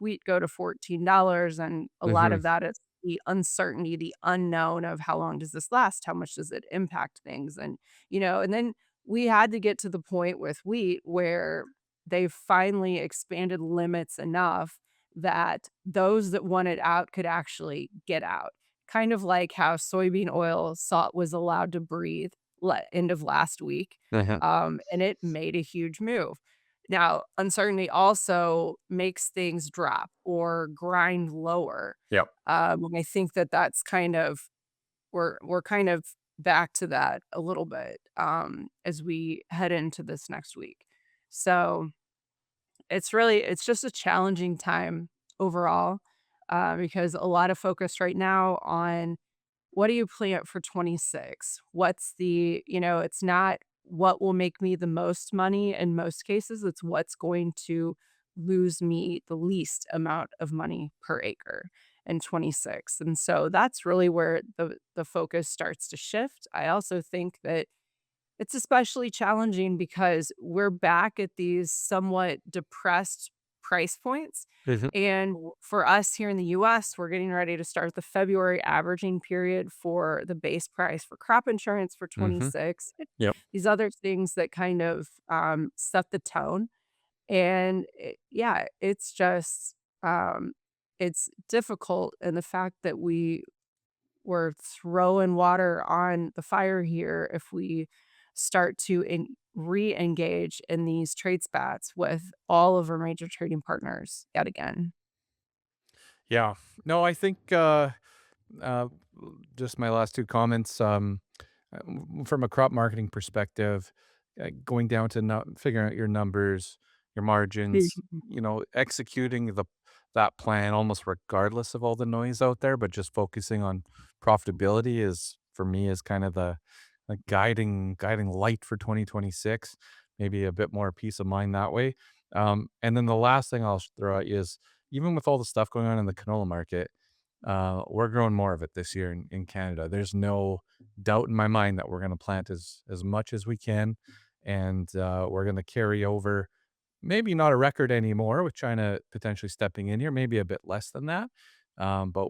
wheat go to $14, and a lot Hmm. of that is the uncertainty, the unknown of how long does this last? How much does it impact things? And then we had to get to the point with wheat where they finally expanded limits enough that those that wanted out could actually get out. Kind of like how soybean oil salt was allowed to breathe end of last week, Uh-huh. and it made a huge move. Now, uncertainty also makes things drop or grind lower. Yep. And I think that that's kind of we're kind of back to that a little bit as we head into this next week. So it's just a challenging time overall because a lot of focus right now on what do you plant for 26? It's not what will make me the most money in most cases, it's what's going to lose me the least amount of money per acre in 26. And so that's really where the focus starts to shift. I also think that it's especially challenging because we're back at these somewhat depressed price points. Mhm. And for us here in the US, we're getting ready to start the February averaging period for the base price for crop insurance for Mhm. 26. Yep. These other things that kind of set the tone. And yeah, um, it's difficult. And the fact that we're throwing water on the fire here if we start to re-engage in these trade spats with all of our major trading partners yet again. Yeah. No, I think uh, just my last two comments. From a crop marketing perspective, going down to figuring out your numbers, your margins, Mhm. executing that plan almost regardless of all the noise out there, but just focusing on profitability is for me is kind of the guiding light for 2026. Maybe a bit more peace of mind that way. And then the last thing I'll throw out is even with all the stuff going on in the canola market, we're growing more of it this year in Canada. There's no doubt in my mind that we're going to plant as much as we can, and we're going to carry over. Maybe not a record anymore with China potentially stepping in here. Maybe a bit less than that. But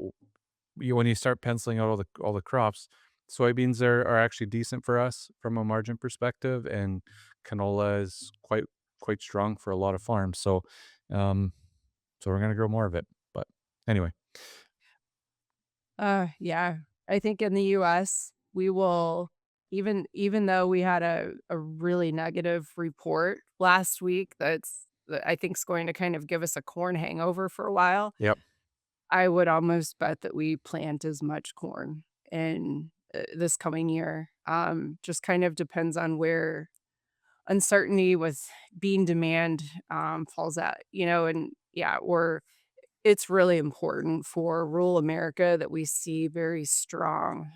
when you start penciling out all the crops, soybeans are actually decent for us from a margin perspective, and canola is quite strong for a lot of farms. Um, so we're going to grow more of it. But anyway. Yeah. I think in the US, we will even though we had a really negative report last week that I think is going to kind of give us a corn hangover for a while, Yep. I would almost bet that we plant as much corn in this coming year. Just kind of depends on where uncertainty with bean demand falls out, and yeah, it's really important for rural America that we see very strong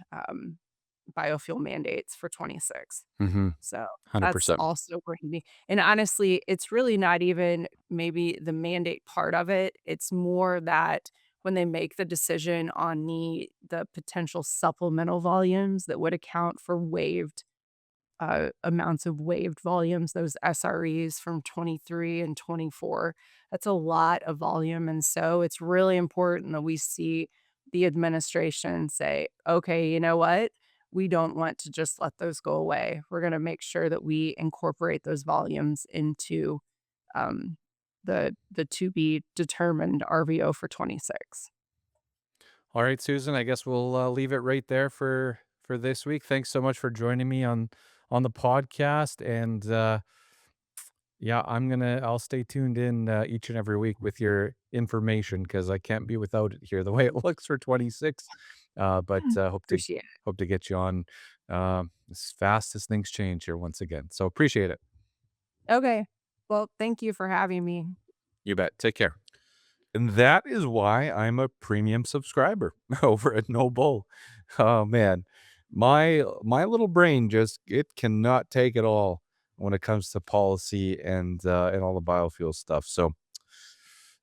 biofuel mandates for 26. Mm-hmm. So that's 100%. also going to be, and honestly, it's really not even maybe the mandate part of it. It's more that when they make the decision on the potential supplemental volumes that would account for waived amounts of waived volumes, those SREs from 23 and 24. That's a lot of volume. And so it's really important that we see the administration say, okay, you know what? We don't want to just let those go away. We're going to make sure that we incorporate those volumes into um, the to be determined RVO for 26. All right, Susan, I guess we'll leave it right there for this week. Thanks so much for joining me on the podcast, and yeah, I'll stay tuned in each and every week with your information because I can't be without it here the way it looks for 26. But Appreciate hope to get you on as fast as things change here once again. So appreciate it. it. Okay. Well, thank you for having me. You bet. Take care. And that is why I'm a premium subscriber over at No Bull. Oh man, my little brain just it cannot take it all when it comes to policy and all the biofuel stuff. So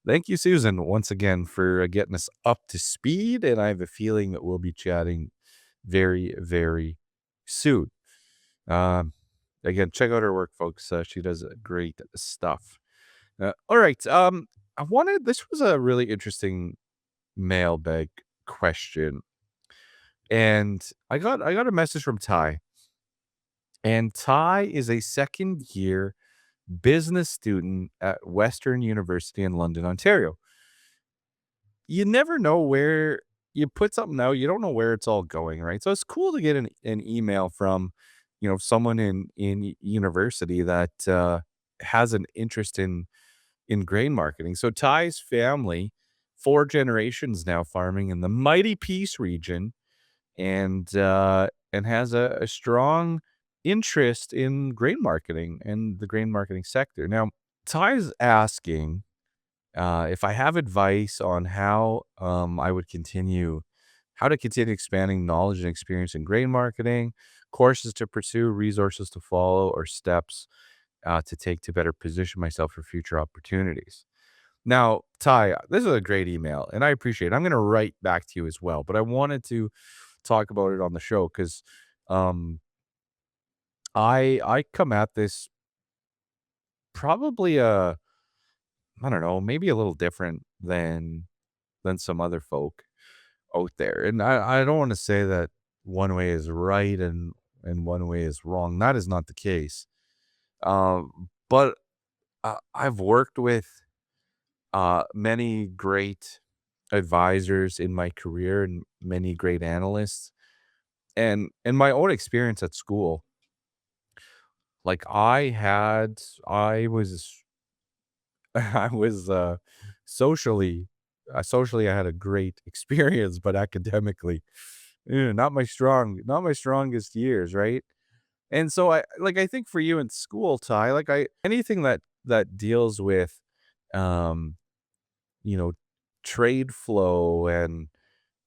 thank you, Susan, once again for getting us up to speed. And I have a feeling that we'll be chatting very, very soon. Um, Again, check out her work, folks. She does great stuff. All right. This was a really interesting mailbag question. And I got a message from Ty. And Ty is a second year business student at Western University in London, Ontario. You never know where you put something out, you don't know where it's all going, right? So it's cool to get an email from, someone in university that has an interest in grain marketing. So Ty's family, 4 generations now farming in the mighty Peace region, and has a strong interest in grain marketing and the grain marketing sector. Now, Ty's asking if I have advice on how to continue expanding knowledge and experience in grain marketing, courses to pursue, resources to follow, or steps to take to better position myself for future opportunities. Now, Ty, this is a great email, and I appreciate it. I'm going to write back to you as well, but I wanted to talk about it on the show because um, I come at this probably I don't know, maybe a little different than some other folk out there. And I don't want to say that one way is right and one way is wrong. That is not the case. But I've worked with many great advisors in my career and many great analysts. And in my own experience at school, like I was I was socially I had a great experience, but academically, not my strongest years, right? And so I think for you in school, Ty, like I anything that deals with um, you know, trade flow, and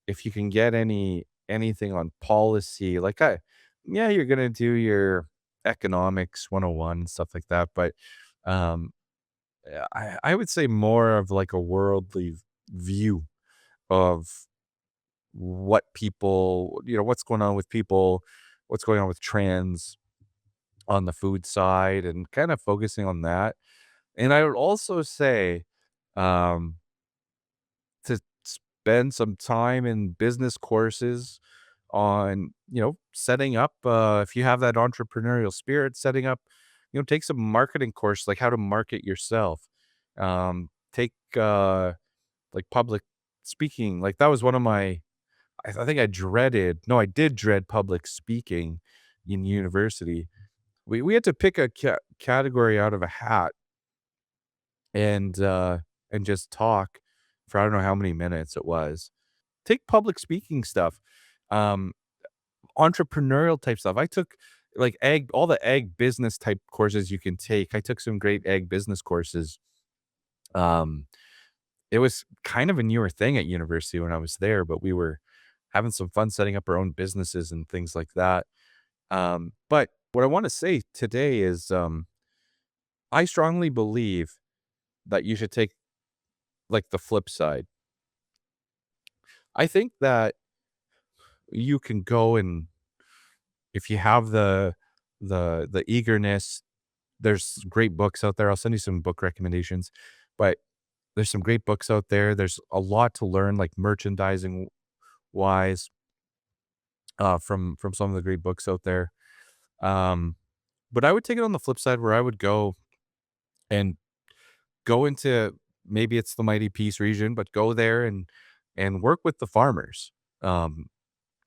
if you can get anything on policy, yeah, you're gonna do your economics 101 and stuff like that, but um I would say more of like a worldly view of what people, what's going on with people, what's going on with trends on the food side, and kind of focusing on that. And I would also say um, to spend some time in business courses on, setting up, if you have that entrepreneurial spirit, setting up, take some marketing course, like how to market yourself. Take like public speaking. Like that was one of my, I think I did dread public speaking in university. We had to pick a category out of a hat and just talk for I don't know how many minutes it was. Take public speaking stuff, um, entrepreneurial type stuff. I took like all the egg business type courses you can take. I took some great egg business courses. Um, it was kind of a newer thing at university when I was there, but we were having some fun setting up our own businesses and things like that. But what I want to say today is I strongly believe that you should take like the flip side. I think that you can go, and if you have the eagerness, there's great books out there. I'll send you some book recommendations, but there's some great books out there. There's a lot to learn, like merchandising wise, from some of the great books out there. Um, but I would take it on the flip side where I would and go into, maybe it's the mighty Peace region, but go there and work with the farmers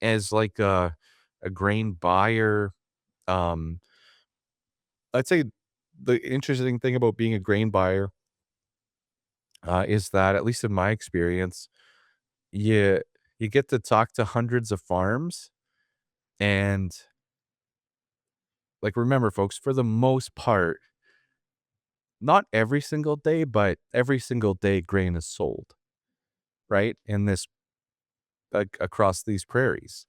as like a grain buyer. Um, I'd say the interesting thing about being a grain buyer is that, at least in my experience, you you get to talk to hundreds of farms, and like remember, folks, for the most part, not every single day, but every single day grain is sold, right? In this across these prairies.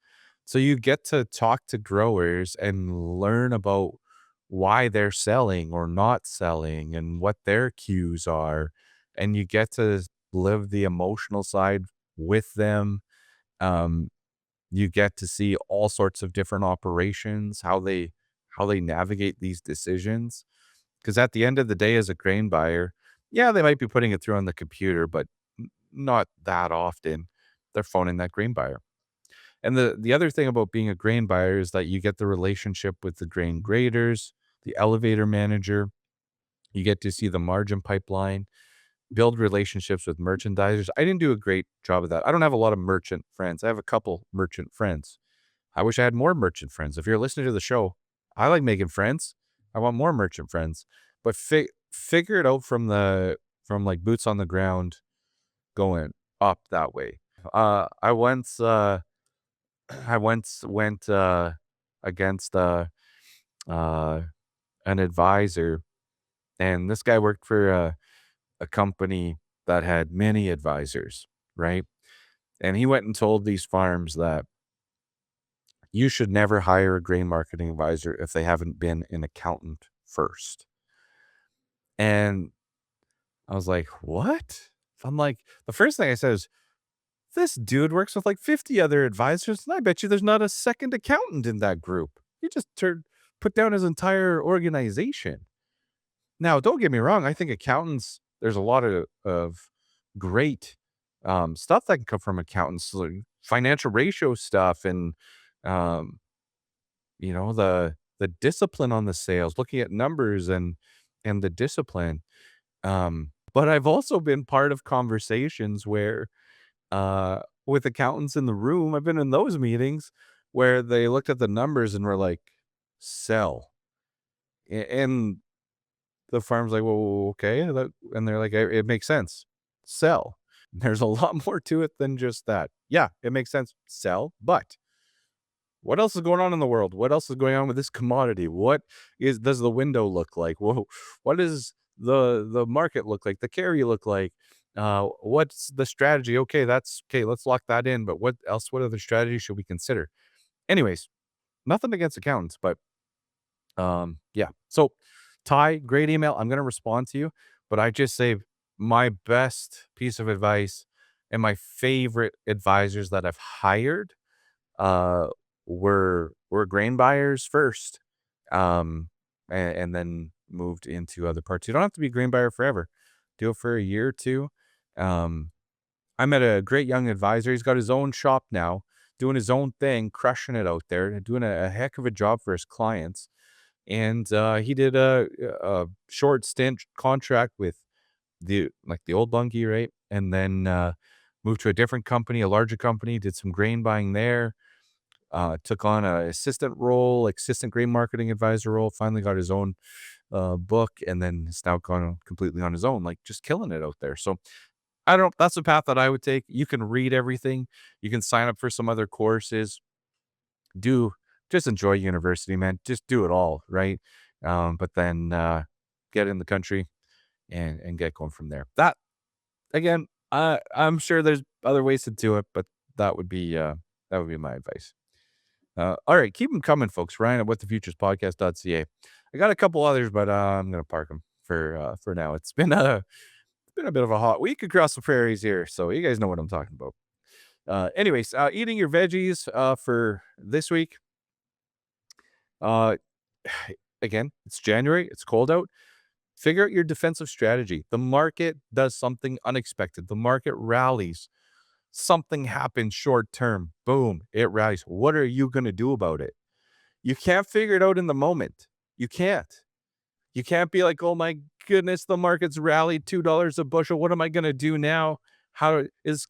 So you get to talk to growers and learn about why they're selling or not selling and what their cues are. And you get to live the emotional side with them. Um, you get to see all sorts of different operations, how they navigate these decisions. Because at the end of the day, as a grain buyer, yeah, they might be putting it through on the computer, but not that often. They're phoning that grain buyer. And the other thing about being a grain buyer is that you get the relationship with the grain graders, the elevator manager. You get to see the margin pipeline, build relationships with merchandisers. I didn't do a great job of that. I don't have a lot of merchant friends. I have a couple merchant friends. I wish I had more merchant friends. If you're listening to the show, I like making friends. I want more merchant friends. But figure it out from like boots on the ground going up that way. I once I once went against uh an advisor, and this guy worked for a company that had many advisors, right? And he went and told these farms that you should never hire a grain marketing advisor if they haven't been an accountant first. And I was like, what? I'm like, the first thing I said is, this dude works with like 50 other advisors, and I bet you there's not a second accountant in that group. He just put down his entire organization. Now, don't get me wrong. I think accountants, there's a lot of great stuff that can come from accountants, like financial ratio stuff and um, the discipline on the sales, looking at numbers and the discipline. But I've also been part of conversations where with accountants in the room, I've been in those meetings where they looked at the numbers and were like, sell. And the farm's like, well, okay. And they're like, it makes sense. Sell. There's a lot more to it than just that. Yeah, it makes sense. Sell. But what else is going on in the world? What else is going on with this commodity? Does the window look like? Whoa, what does the market look like? The carry look like? What's the strategy? Okay, that's okay. Let's lock that in. But what else? What other strategies should we consider? Anyways, nothing against accountants, but yeah. So Ty, great email. I'm gonna respond to you, but I just say my best piece of advice and my favorite advisors that I've hired uh were grain buyers first, and then moved into other parts. You don't have to be a grain buyer forever. Do it for a year or two. um I met a great young advisor. He's got his own shop now, doing his own thing, crushing it out there, doing a heck of a job for his clients. And he did a short stint contract with the old Bungie, right? And then moved to a different company, a larger company, did some grain buying there, took on a assistant grain marketing advisor role, finally got his own book, and then is now gone completely on his own, like just killing it out there. So I don't, that's a path that I would take. You can read everything. You can sign up for some other courses. Do just enjoy university, man. Just do it all, right? But then get in the country and get going from there. That again, I'm sure there's other ways to do it, but that would be my advice. All right, keep them coming, folks. Ryan at whatthefuturespodcast.ca. I got a couple others, but I'm gonna park them for now. It's been a bit of a hot week across the prairies here, so you guys know what I'm talking about. Anyways, eating your veggies for this week. Uh, again, it's January. It's cold out. Figure out your defensive strategy. The market does something unexpected. The market rallies. Something happens short term. Boom, it rallies. What are you going to do about it? You can't figure it out in the moment. You can't. You can't be like, oh my goodness, the market's rallied $2 a bushel. What am I going to do now? I'm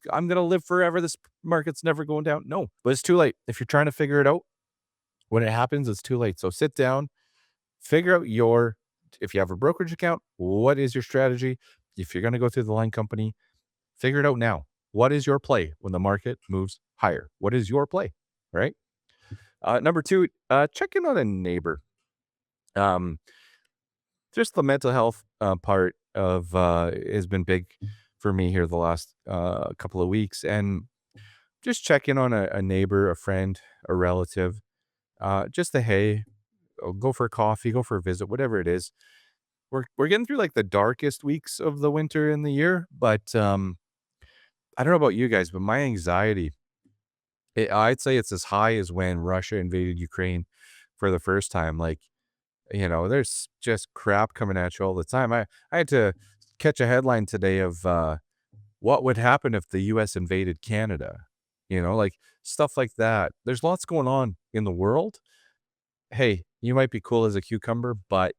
going to live forever. This market's never going down. No, but it's too late. If you're trying to figure it out, when it happens, it's too late. So sit down, figure out if you have a brokerage account, what is your strategy? If you're going to go through the line company, figure it out now. What is your play when the market moves higher? What is your play, right? Number two, check in on a neighbor. Just the mental health part of has been big for me here the last couple of weeks. And just check in on a neighbor, a friend, a relative. Just a hey, go for a coffee, go for a visit, whatever it is. We're getting through like the darkest weeks of the winter in the year, but I don't know about you guys, but my anxiety, I'd say it's as high as when Russia invaded Ukraine for the first time. Like, there's just crap coming at you all the time. I had to catch a headline today of what would happen if the US invaded Canada, like stuff like that. There's lots going on in the world. Hey, you might be cool as a cucumber, but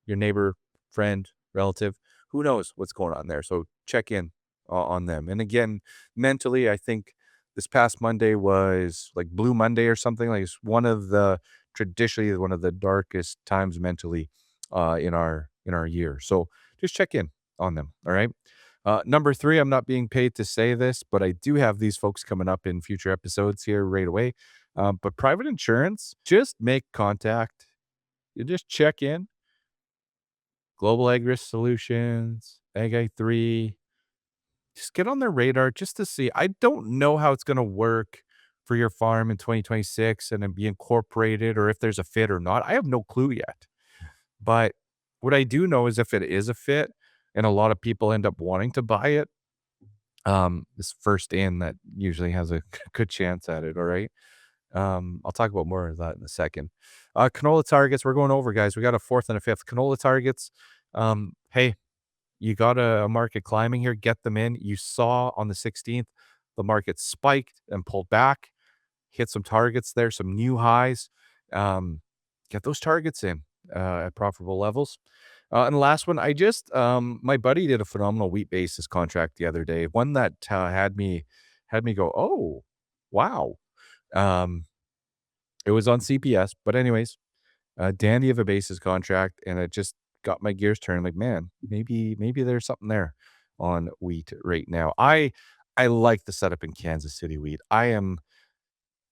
your neighbor, friend, relative, who knows what's going on there. So check in on them. And again, mentally, I think this past Monday was like Blue Monday or something. Like it's traditionally one of the darkest times mentally in our year. So just check in on them. All right. Number 3, I'm not being paid to say this, but I do have these folks coming up in future episodes here right away. But private insurance, just make contact. You just check in. Global Ag Risk Solutions, Ag 3, just get on their radar just to see. I don't know how it's going to work for your farm in 2026 and then be incorporated or if there's a fit or not. I have no clue yet. But what I do know is if it is a fit and a lot of people end up wanting to buy it, this first in that usually has a good chance at it. All right. I'll talk about more of that in a second. Canola targets, we're going over, guys. We got a 4th and a 5th. Canola targets. Hey, you got a market climbing here. Get them in. You saw on the 16th, the market spiked and pulled back, hit some targets there, some new highs. Get those targets in at profitable levels. And the last one, my buddy did a phenomenal wheat basis contract the other day. One that had me go, oh, wow. It was on CPS, but anyways, dandy of a basis contract, and it just got my gears turning. Like, man, maybe there's something there on wheat right now. I like the setup in Kansas City wheat. I'm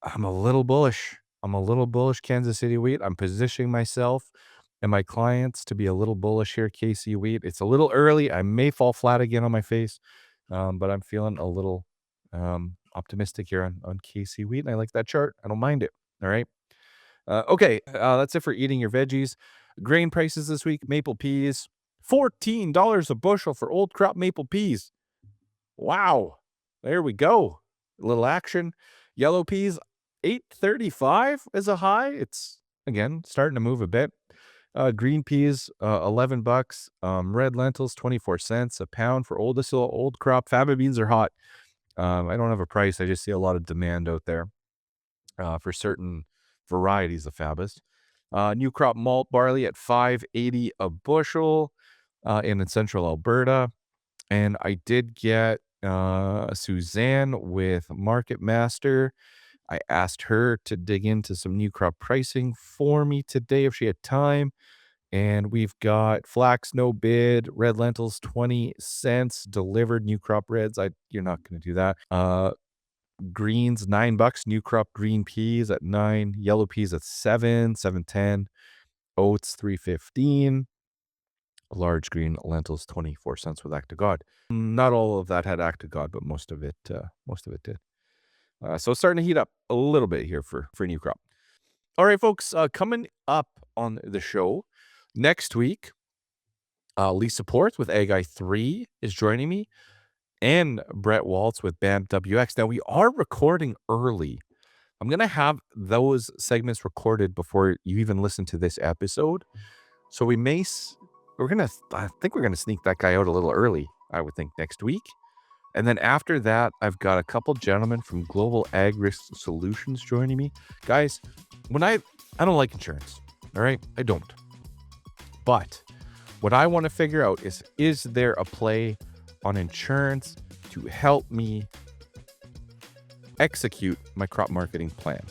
a little bullish. I'm a little bullish Kansas City wheat. I'm positioning myself and my clients to be a little bullish here, KC wheat. It's a little early. I may fall flat again on my face, but I'm feeling a little optimistic here on KC wheat, and I like that chart. I don't mind it. All right. Okay, that's it for eating your veggies. Grain prices this week: maple peas, $14 a bushel for old crop maple peas. Wow, there we go. A little action. Yellow peas, $8.35 is a high. It's again starting to move a bit. Green peas, $11. Red lentils, 24 cents a pound for old crop. Faba beans are hot. I don't have a price. I just see a lot of demand out there for certain varieties of fabas. New crop malt barley at $5.80 a bushel in central Alberta. And I did get Suzanne with Market Master. I asked her to dig into some new crop pricing for me today if she had time. And we've got flax, no bid, red lentils, 20 cents delivered, new crop reds. You're not going to do that. Greens, $9, new crop green peas at $9, yellow peas at $7.10, oats, $3.15, large green lentils, 24 cents with Act of God. Not all of that had Act of God, but most of it did. So it's starting to heat up a little bit here for new crop. All right, folks, coming up on the show next week, Lisa Porth with Ag 3 is joining me, and Brett Waltz with BAM WX. Now, we are recording early. I'm going to have those segments recorded before you even listen to this episode. So I think we're going to sneak that guy out a little early, I would think, next week. And then after that, I've got a couple gentlemen from Global Ag Risk Solutions joining me. Guys, I don't like insurance, all right? I don't. But what I want to figure out is there a play on insurance to help me execute my crop marketing plan?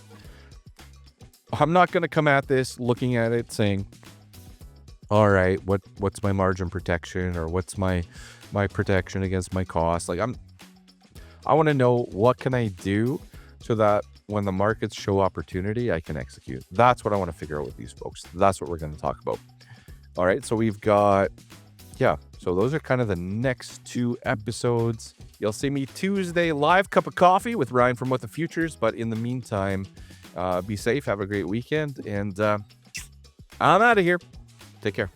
I'm not going to come at this looking at it saying, all right, what's my margin protection, or what's my protection against my costs? Like I want to know what can I do so that when the markets show opportunity, I can execute. That's what I want to figure out with these folks. That's what we're going to talk about. All right, so we've got yeah, so those are kind of the next 2 episodes. You'll see me Tuesday live, cup of coffee with Ryan from What the Futures. But in the meantime, be safe, have a great weekend, and I'm out of here. Take care.